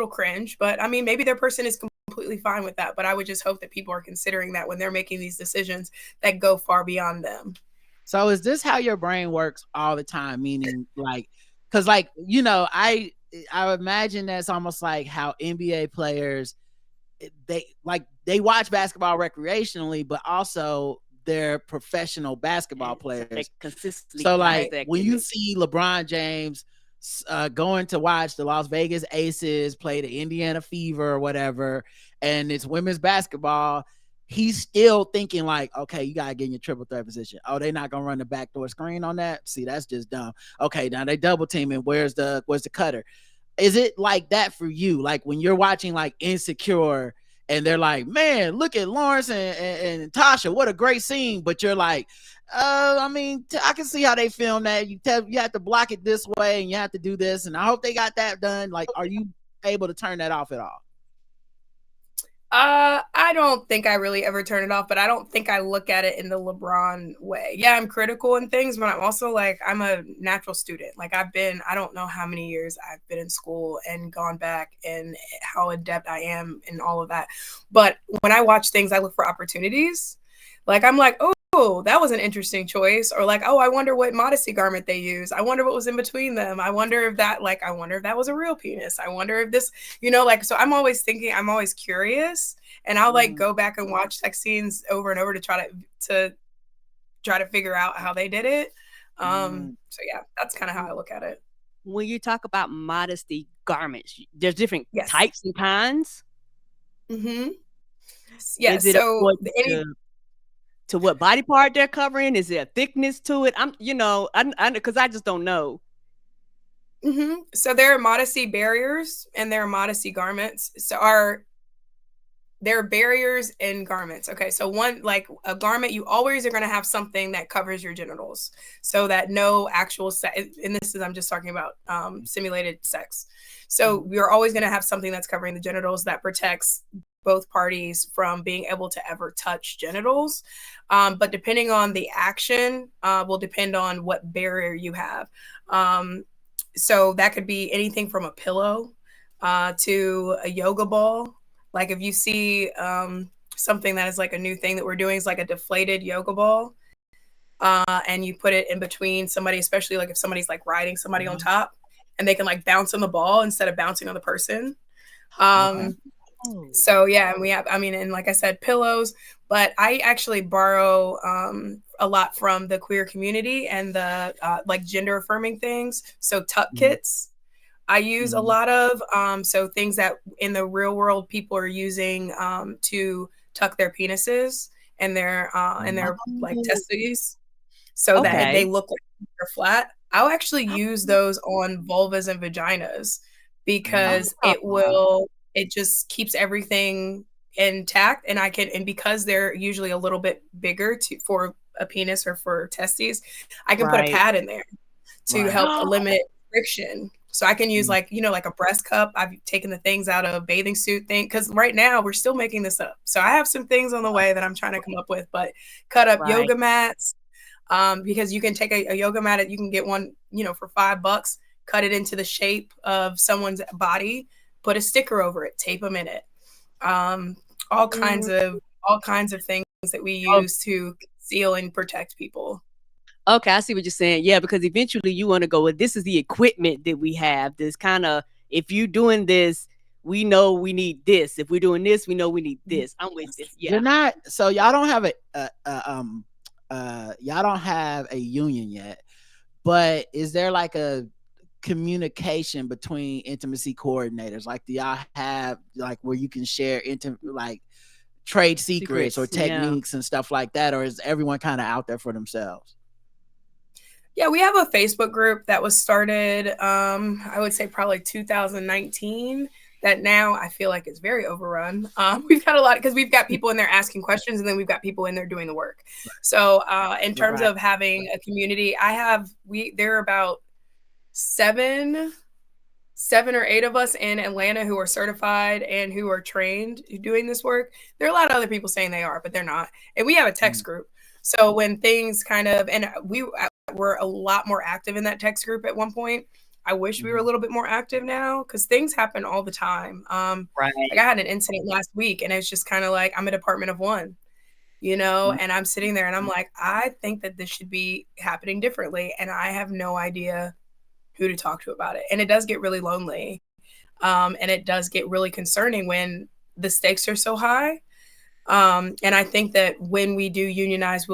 cringe, but I mean, maybe their person is completely fine with that, but I would just hope that people are considering that when they're making these decisions that go far beyond them. So is this how your brain works all the time? Meaning like, cause like, I imagine that's almost like how NBA players, they watch basketball recreationally, but also they're professional basketball players. So like when you see LeBron James going to watch the Las Vegas Aces play the Indiana Fever or whatever, and it's women's basketball, he's still thinking like, okay, you gotta get in your triple threat position. Oh, they're not gonna run the backdoor screen on that. See, that's just dumb. Okay, now they double teaming. Where's the cutter? Is it like that for you? Like when you're watching like Insecure and they're like, man, look at Lawrence and Tasha, what a great scene. But you're like, I mean, I can see how they film that. You have to block it this way and you have to do this. And I hope they got that done. Like, are you able to turn that off at all? I don't think I really ever turn it off, but I don't think I look at it in the LeBron way. Yeah, I'm critical in things, but I'm also like, I'm a natural student. Like I don't know how many years I've been in school and gone back and how adept I am in all of that. But when I watch things, I look for opportunities. Like I'm like, oh, oh, that was an interesting choice. Or like, oh, I wonder what modesty garment they use. I wonder what was in between them. I wonder if that, like, I wonder if that was a real penis. I wonder if this, like, so I'm always thinking, I'm always curious, and I'll like go back and watch sex scenes over and over to try to figure out how they did it. So yeah, that's kind of how I look at it. When you talk about modesty garments, there's different types and kinds. Mm-hmm. Yeah. Is it So to what body part they're covering? Is there a thickness to it? Because I just don't know. Mm-hmm. So there are modesty barriers and there are modesty garments. There are barriers and garments. Okay, so one, like a garment, you always are going to have something that covers your genitals, so that no actual sex. And this is, I'm just talking about simulated sex. So you're always going to have something that's covering the genitals that protects both parties from being able to ever touch genitals. But depending on the action, will depend on what barrier you have. So that could be anything from a pillow to a yoga ball. Like if you see something that is like a new thing that we're doing is like a deflated yoga ball, and you put it in between somebody, especially like if somebody's like riding somebody on top, and they can like bounce on the ball instead of bouncing on the person. So yeah, and we have, and like I said, pillows, but I actually borrow a lot from the queer community and the like gender affirming things. So tuck kits. I use a lot of so things that in the real world people are using to tuck their penises and their like testes, so that they look like they're flat. I'll actually use those on vulvas and vaginas because it just keeps everything intact, and because they're usually a little bit bigger for a penis or for testes, I can put a pad in there to help limit friction. So I can use like a breast cup. I've taken the things out of a bathing suit thing, because right now we're still making this up. So I have some things on the way that I'm trying to come up with, but cut up yoga mats, because you can take a yoga mat, you can get one, for $5, cut it into the shape of someone's body, put a sticker over it, tape them in it. All kinds of things that we use to conceal and protect people. Okay, I see what you're saying. Yeah, because eventually you want to go with, this is the equipment that we have. This kind of, if you're doing this, we know we need this. If we're doing this, we know we need this. I'm with this. Yeah. You're not, so y'all don't have y'all don't have a union yet, but is there like a communication between intimacy coordinators? Like, do y'all have like where you can share like trade secrets or techniques and stuff like that, or is everyone kind of out there for themselves? Yeah, we have a Facebook group that was started, I would say probably 2019, that now I feel like is very overrun. We've got a lot, because we've got people in there asking questions, and then we've got people in there doing the work. So in terms of having a community, there are about seven or eight of us in Atlanta who are certified and who are trained doing this work. There are a lot of other people saying they are, but they're not. And we have a text group. So when things kind of, and we were a lot more active in that text group at one point. I wish we were a little bit more active now, because things happen all the time. Like I had an incident last week, and it's just kind of like, I'm a department of one, and I'm sitting there and I'm like, I think that this should be happening differently. And I have no idea who to talk to about it. And it does get really lonely. And it does get really concerning when the stakes are so high. And I think that when we do unionize,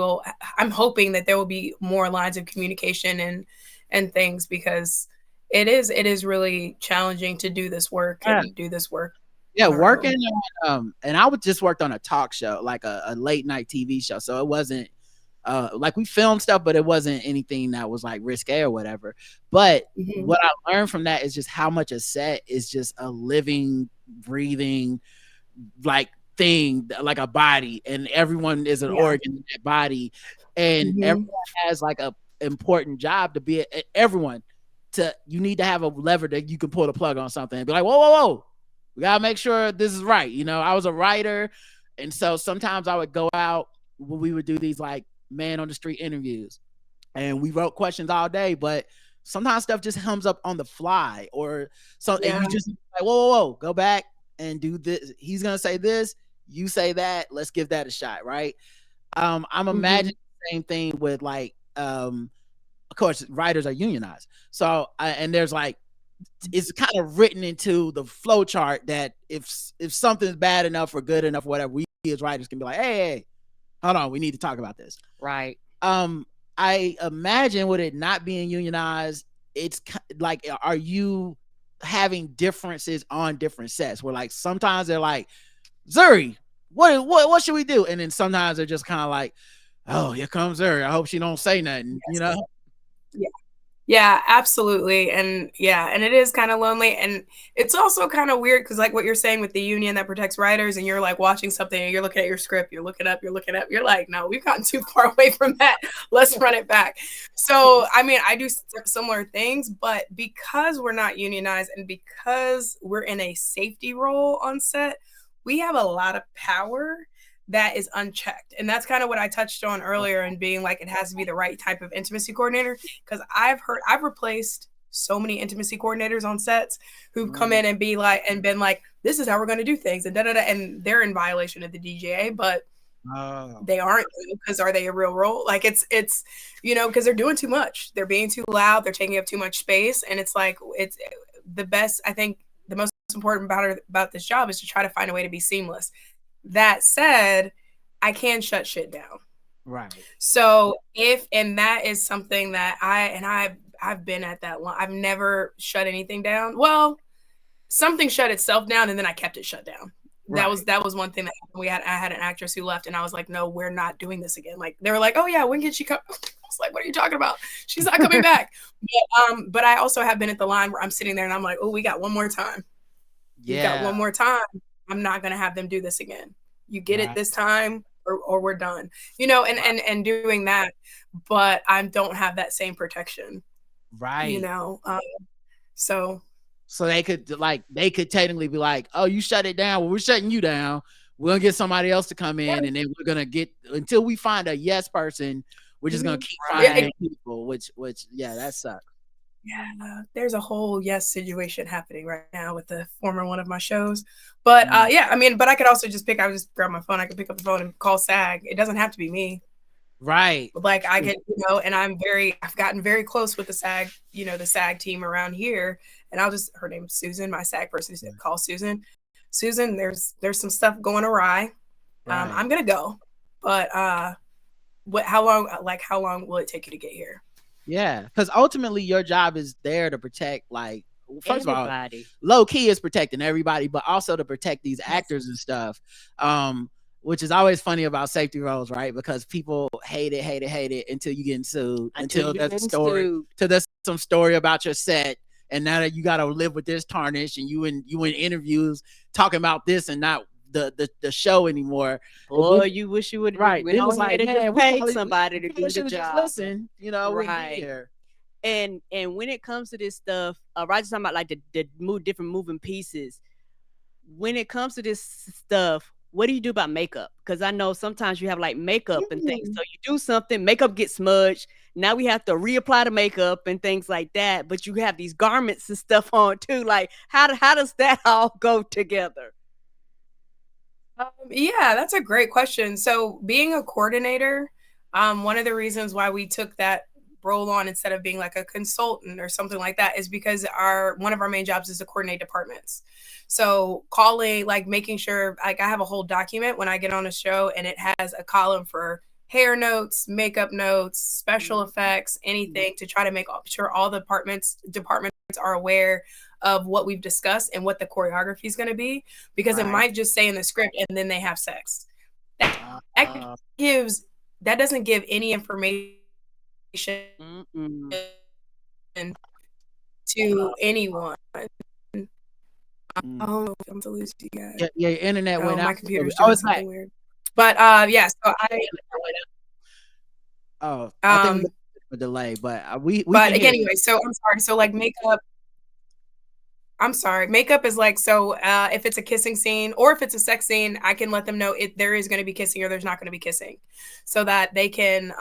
I'm hoping that there will be more lines of communication and things, because it is really challenging to do this work and do this work. Yeah, working and I would just worked on a talk show, like a late night TV show. So it wasn't like we filmed stuff, but it wasn't anything that was like risque or whatever. But what I learned from that is just how much a set is just a living, breathing, like thing, like a body, and everyone is an organ in that body, and everyone has like a important job to be everyone. You need to have a lever that you can pull the plug on something and be like, whoa, we gotta make sure this is right. I was a writer, and so sometimes I would go out when we would do these like man on the street interviews, and we wrote questions all day, but sometimes stuff just comes up on the fly, or so and you just like, whoa, go back and do this. He's gonna say this, you say that, let's give that a shot, right? I'm imagining same thing with like, of course, writers are unionized. So, and there's like, it's kind of written into the flow chart that if something's bad enough or good enough, whatever, we as writers can be like, hey, hold on, we need to talk about this. Right. I imagine with it not being unionized, it's like, are you having differences on different sets where like sometimes they're like, Zuri, what should we do? And then sometimes they're just kind of like, oh, here comes Zuri. I hope she don't say nothing, you know? Yeah. Yeah, absolutely. And it is kind of lonely. And it's also kind of weird because like what you're saying with the union that protects writers, and you're like watching something and you're looking at your script, you're looking up, you're like, no, we've gotten too far away from that. Let's run it back. So, I mean, I do similar things, but because we're not unionized and because we're in a safety role on set, we have a lot of power that is unchecked. And that's kind of what I touched on earlier, and being like, it has to be the right type of intimacy coordinator. Because I've replaced so many intimacy coordinators on sets who've come in and been like, this is how we're going to do things, and and they're in violation of the DGA, but they aren't, because are they a real role? Like it's because they're doing too much, they're being too loud, they're taking up too much space, and it's like, it's the best. I think the most important about this job is to try to find a way to be seamless. That said, I can shut shit down. Right. So that is something that I've been at that long. I've never shut anything down. Well, something shut itself down and then I kept it shut down. Right. That was one thing that I had an actress who left, and I was like, no, we're not doing this again. Like they were like, oh yeah, when can she come? I was like, what are you talking about? She's not coming back. But I also have been at the line where I'm sitting there and I'm like, oh, we got one more time. Yeah. We got one more time. I'm not going to have them do this again. You get it this time or we're done, and doing that, but I don't have that same protection. Right. So they could technically be like, oh, you shut it down. Well, we're shutting you down. We're going to get somebody else to come in, and then we're going to get, until we find a yes person, we're just going to keep finding people, which that sucks. Yeah, there's a whole yes situation happening right now with the former one of my shows. But I mean, but I could also just I would just grab my phone. I could pick up the phone and call SAG. It doesn't have to be me. Right. Like I could, and I've gotten very close with the SAG, the SAG team around here. And her name's Susan, my SAG person, call Susan. Susan, there's some stuff going awry. Right. I'm going to go. But how long will it take you to get here? Yeah, because ultimately your job is there to protect, like, first everybody. Of all, low key is protecting everybody, but also to protect these actors and stuff, which is always funny about safety roles, right? Because people hate it until you get sued, until there's some story about your set, and now that you got to live with this tarnish, and you in interviews talking about this and not the show anymore. Boy, you wish you would. Right. It was like, man, pay somebody to do the job. Listen, right. Here. And when it comes to this stuff, Roger's talking about like the different moving pieces. When it comes to this stuff, what do you do about makeup? Because I know sometimes you have like makeup and things. So you do something, makeup gets smudged. Now we have to reapply the makeup and things like that. But you have these garments and stuff on too. Like how does that all go together? Yeah, that's a great question. So being a coordinator, one of the reasons why we took that role on instead of being like a consultant or something like that is because one of our main jobs is to coordinate departments. So calling, like making sure, like I have a whole document when I get on a show, and it has a column for hair notes, makeup notes, special effects, anything, to try to make sure all the departments are aware of what we've discussed and what the choreography is going to be, because it might just say in the script and then they have sex. That doesn't give any information to anyone. I don't know if I'm to lose you guys. Yeah, internet went out. My computer's doing something weird. But so I think a delay, but we but anyway, so I'm sorry. So like makeup is like, so if it's a kissing scene or if it's a sex scene, I can let them know if there is going to be kissing or there's not going to be kissing, so that they can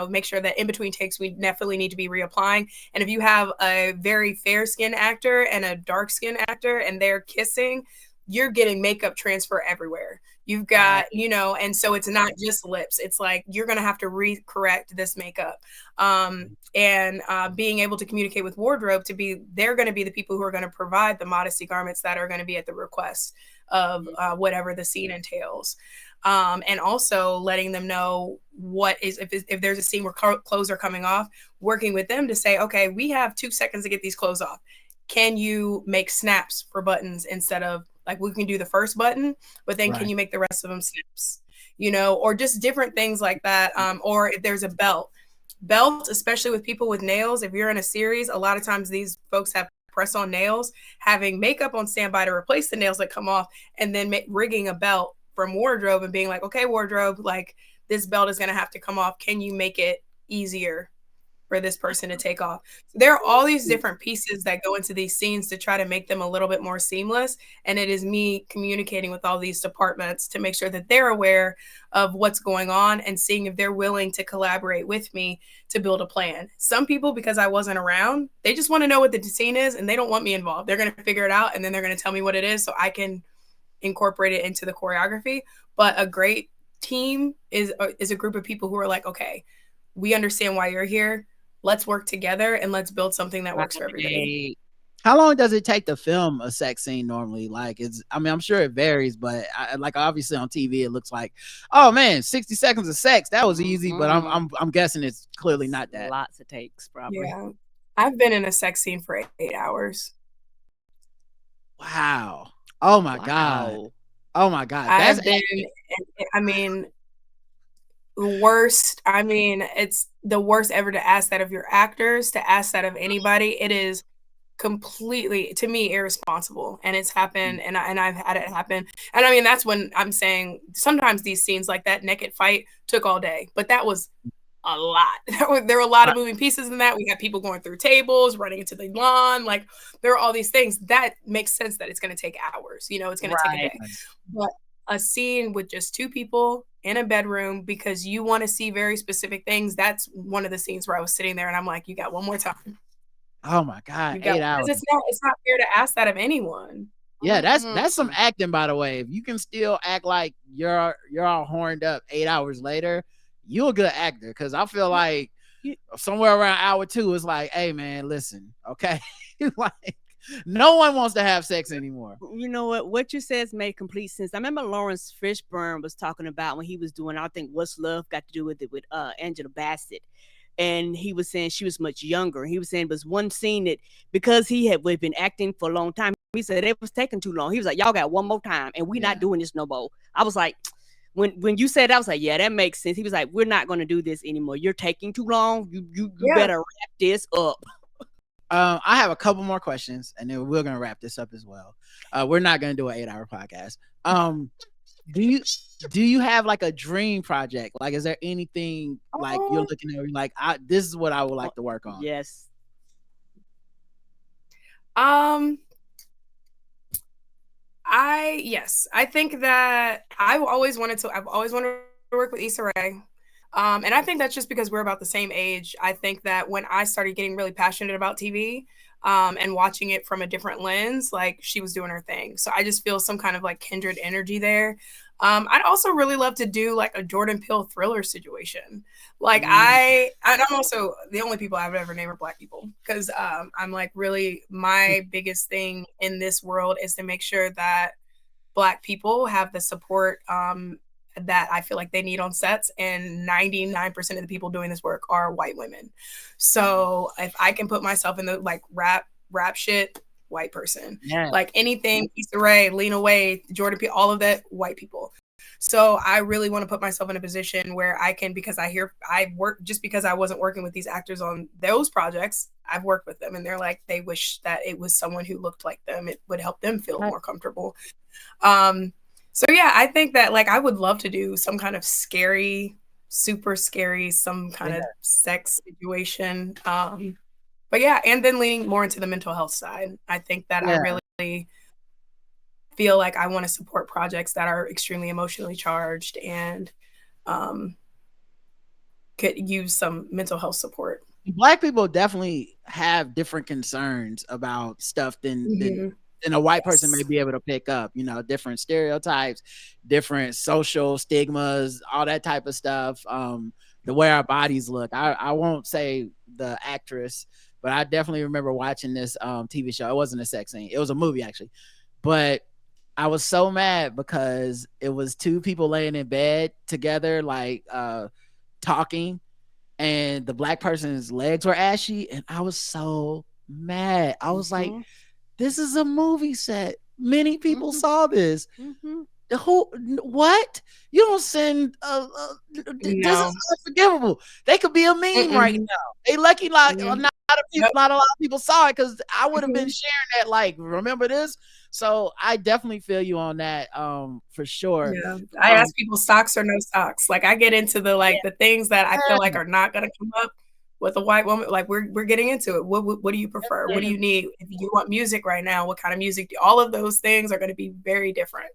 make sure that in between takes we definitely need to be reapplying. And if you have a very fair skinned actor and a dark skinned actor and they're kissing, you're getting makeup transfer everywhere. You've got, you know, and so it's not just lips. It's like you're going to have to re-correct this makeup. And being able to communicate with wardrobe to be, they're going to be the people who are going to provide the modesty garments that are going to be at the request of whatever the scene entails. And also letting them know what is, if there's a scene where clothes are coming off, working with them to say, okay, we have 2 seconds to get these clothes off. Can you make snaps for buttons instead of, like, we can do the first button, but then can you make the rest of them snaps, you know, or just different things like that. Or if there's a belt, especially with people with nails, if you're in a series, a lot of times these folks have press on nails, having makeup on standby to replace the nails that come off, and then rigging a belt from wardrobe and being like, okay, wardrobe, like this belt is going to have to come off. Can you make it easier for this person to take off? So there are all these different pieces that go into these scenes to try to make them a little bit more seamless. And it is me communicating with all these departments to make sure that they're aware of what's going on and seeing if they're willing to collaborate with me to build a plan. Some people, because I wasn't around, they just want to know what the scene is and they don't want me involved. They're going to figure it out and then they're going to tell me what it is so I can incorporate it into the choreography. But a great team is a group of people who are like, okay, we understand why you're here. Let's work together and let's build something that works for everybody. How long does it take to film a sex scene normally? Like, I mean, I'm sure it varies, but like obviously on TV, it looks like, oh man, 60 seconds of sex. That was easy, but I'm guessing it's clearly not that. Lots of takes, probably. Yeah. I've been in a sex scene for 8 hours. Wow. Oh my God. Oh my God. I've been, I mean, worst. I mean, it's the worst ever to ask that of your actors, to ask that of anybody. It is completely, to me, irresponsible. And it's happened, and I've had it happen. And I mean, that's when I'm saying sometimes these scenes like that naked fight took all day, but that was a lot. There were a lot of moving pieces in that. We had people going through tables, running into the lawn. Like, there are all these things that makes sense that it's going to take hours. You know, it's going to take a day. But a scene with just 2 people in a bedroom because you want to see very specific things, that's one of the scenes where I was sitting there and I'm like, you got one more time. Oh my God, 8 hours. It's not fair to ask that of anyone. Yeah, that's some acting, by the way. If you can still act like you're all horned up 8 hours later, you're a good actor. Because I feel like somewhere around hour 2, it's like, hey man, listen, okay, like no one wants to have sex anymore. You know what you said made complete sense. I remember Lawrence Fishburne was talking about when he was doing, I think, What's Love got to do with it with Angela Bassett. And he was saying she was much younger. He was saying it was one scene that, because he had been acting for a long time, he said it was taking too long. He was like, y'all got one more time and we're not doing this no more. I was like, when you said that, I was like, yeah, that makes sense. He was like, we're not going to do this anymore. You're taking too long. You better wrap this up. I have a couple more questions and then we're going to wrap this up as well. We're not going to do an 8-hour podcast. Do you have like a dream project? Like, is there anything like you're looking at, like, this is what I would like to work on? Yes. I think that I've always wanted to work with Issa Rae. And I think that's just because we're about the same age. I think that when I started getting really passionate about TV, and watching it from a different lens, like, she was doing her thing. So I just feel some kind of like kindred energy there. I'd also really love to do like a Jordan Peele thriller situation. Like, I'm also, the only people I would ever name are Black people, because I'm like, really, my biggest thing in this world is to make sure that Black people have the support that I feel like they need on sets, and 99% of the people doing this work are white women. So if I can put myself in the like rap shit, white person, like anything, Issa Rae, Lena Waithe, Jordan Peele, all of that, white people. So I really want to put myself in a position where I can, because I work, just because I wasn't working with these actors on those projects, I've worked with them and they're like, they wish that it was someone who looked like them. It would help them feel more comfortable. So yeah, I think that like I would love to do some kind of scary, super scary, some kind of sex situation. But yeah, and then leaning more into the mental health side. I think that I really feel like I want to support projects that are extremely emotionally charged and could use some mental health support. Black people definitely have different concerns about stuff than than a white person may be able to pick up, you know, different stereotypes, different social stigmas, all that type of stuff. The way our bodies look. I won't say the actress, but I definitely remember watching this TV show. It wasn't a sex scene. It was a movie actually. But I was so mad because it was two people laying in bed together, like talking, and the black person's legs were ashy, and I was so mad. I was like, this is a movie set. Many people saw this. Who? What? You don't send. This is unforgivable. They could be a meme right now. They lucky like not a lot of people saw it, because I would have been sharing that. Like, remember this? So I definitely feel you on that. For sure. Yeah. I ask people socks or no socks. Like, I get into the the things that I feel like are not gonna come up with a white woman. Like, we're getting into it. What do you prefer? What do you need? If you want music right now, what kind of music? All of those things are going to be very different.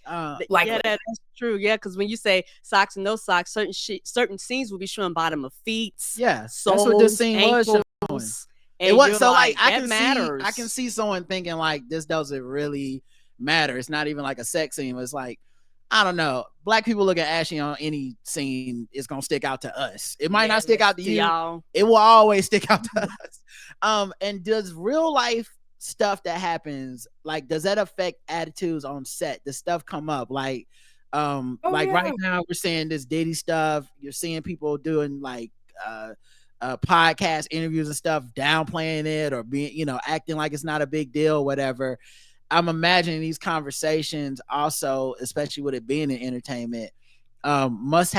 Yeah, that's true. Yeah, because when you say socks and no socks, certain scenes will be showing bottom of feet. Yeah, soles, that's what this scene was showing. And it was so like I can see someone thinking like this doesn't really matter. It's not even like a sex scene. It's like, I don't know. Black people look at ashy on any scene, it's gonna stick out to us. It might not stick out to you. Y'all. It will always stick out to us. And does real life stuff that happens, like, does that affect attitudes on set? Does stuff come up like right now we're seeing this Diddy stuff. You're seeing people doing like podcast interviews and stuff, downplaying it or being, you know, acting like it's not a big deal, whatever. I'm imagining these conversations also, especially with it being in entertainment, must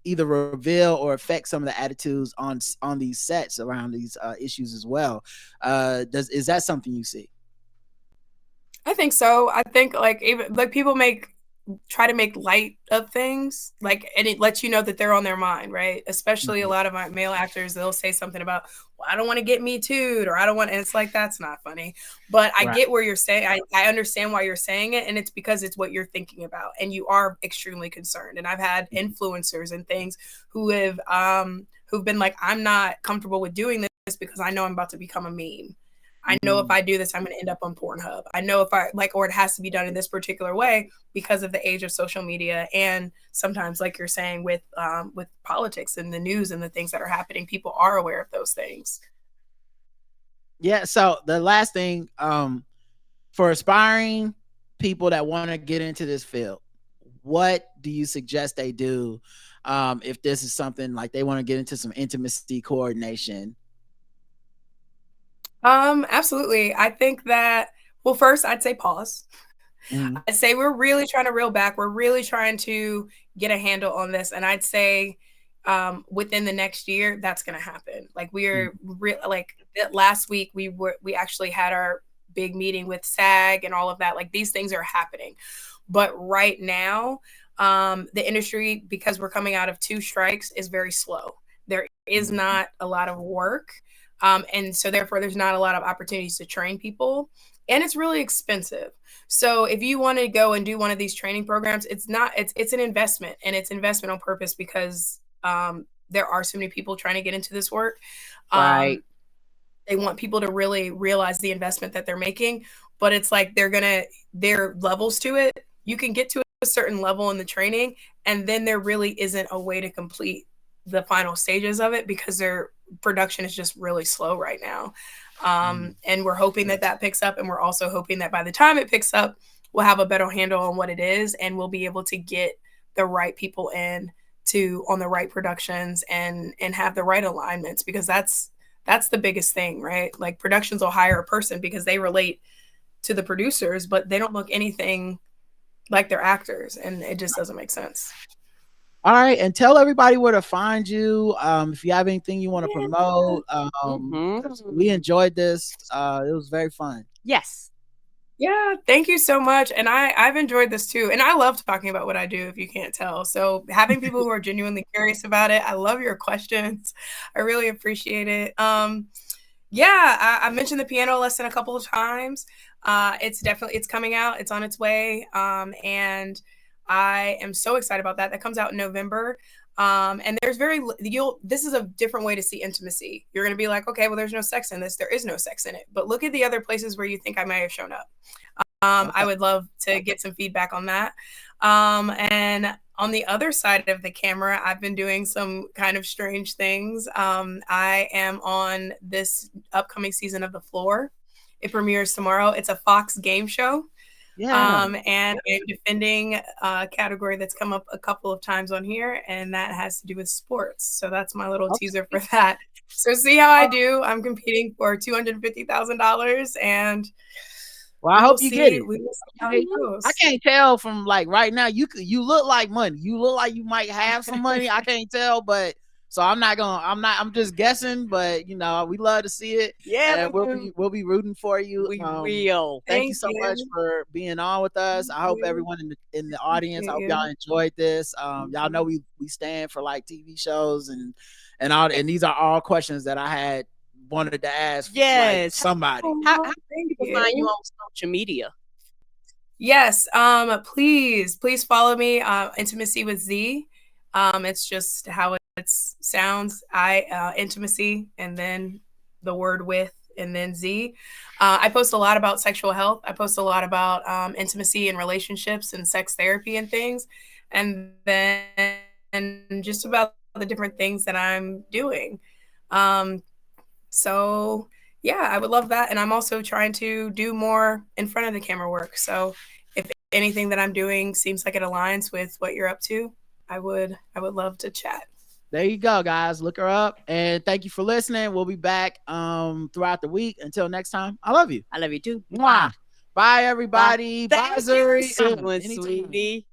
either reveal or affect some of the attitudes on these sets around these issues as well. Is that something you see? I think so. I think like even like people try to make light of things, like, and it lets you know that they're on their mind, right? Especially a lot of my male actors, they'll say something about, well, I don't want to get me too'd, or I don't want, and it's like, that's not funny. But I get where you're saying, I understand why you're saying it, and it's because it's what you're thinking about, and you are extremely concerned. And I've had influencers and things who have who've been like, I'm not comfortable with doing this because I know I'm about to become a meme. I know if I do this, I'm going to end up on Pornhub. I know if I or it has to be done in this particular way because of the age of social media. And sometimes, like you're saying, with politics and the news and the things that are happening, people are aware of those things. Yeah. So the last thing, for aspiring people that want to get into this field, what do you suggest they do if this is something like they want to get into some intimacy coordination? Absolutely. I think that, well, first I'd say pause. I'd say we're really trying to reel back. We're really trying to get a handle on this. And I'd say within the next year, that's going to happen. Like we're like last week, we actually had our big meeting with SAG and all of that. Like these things are happening. But right now, the industry, because we're coming out of 2 strikes, is very slow. There is not a lot of work. And so therefore there's not a lot of opportunities to train people, and it's really expensive. So if you want to go and do one of these training programs, it's an investment, and it's investment on purpose because there are so many people trying to get into this work. They want people to really realize the investment that they're making, but it's like there are levels to it. You can get to a certain level in the training, and then there really isn't a way to complete the final stages of it because their production is just really slow right now. And we're hoping that picks up, and we're also hoping that by the time it picks up, we'll have a better handle on what it is, and we'll be able to get the right people on the right productions and have the right alignments, because that's the biggest thing, right? Like productions will hire a person because they relate to the producers, but they don't look anything like their actors, and it just doesn't make sense. All right, and tell everybody where to find you. If you have anything you want to promote, we enjoyed this. It was very fun. Yes. Yeah, thank you so much. And I've enjoyed this too. And I love talking about what I do, if you can't tell. So having people who are genuinely curious about it, I love your questions. I really appreciate it. I mentioned the piano lesson a couple of times. It's coming out. It's on its way. And I am so excited about that. That comes out in November. And there's this is a different way to see intimacy. You're going to be like, okay, well, there's no sex in this. There is no sex in it. But look at the other places where you think I may have shown up. Okay. I would love to get some feedback on that. And on the other side of the camera, I've been doing some kind of strange things. I am on this upcoming season of The Floor. It premieres tomorrow. It's a Fox game show. Yeah. And I'm defending a category that's come up a couple of times on here, and that has to do with sports. So that's my little teaser for that. So see how I do. I'm competing for $250,000, and well, I hope you get it. I can't tell from like right now. You look like money. You look like you might have some money. I can't tell, but so I'm just guessing, but you know, we love to see it. Yeah, we'll be rooting for you. We will. Thank you so much for being on with us. I hope everyone in the audience, I hope y'all enjoyed this. Y'all know we stand for like TV shows and all, and these are all questions that I had wanted to ask like, somebody. How can people find you on social media? Yes, please follow me, Intimacy with Z. It's just how it sounds. Intimacy, and then the word with, and then Z. I post a lot about sexual health. I post a lot about intimacy and relationships and sex therapy and things, and then just about the different things that I'm doing. So yeah, I would love that. And I'm also trying to do more in front of the camera work. So if anything that I'm doing seems like it aligns with what you're up to, I would love to chat. There you go, guys. Look her up. And thank you for listening. We'll be back throughout the week. Until next time, I love you. I love you too. Mwah. Bye, everybody. Bye, Zuri. Sweetie.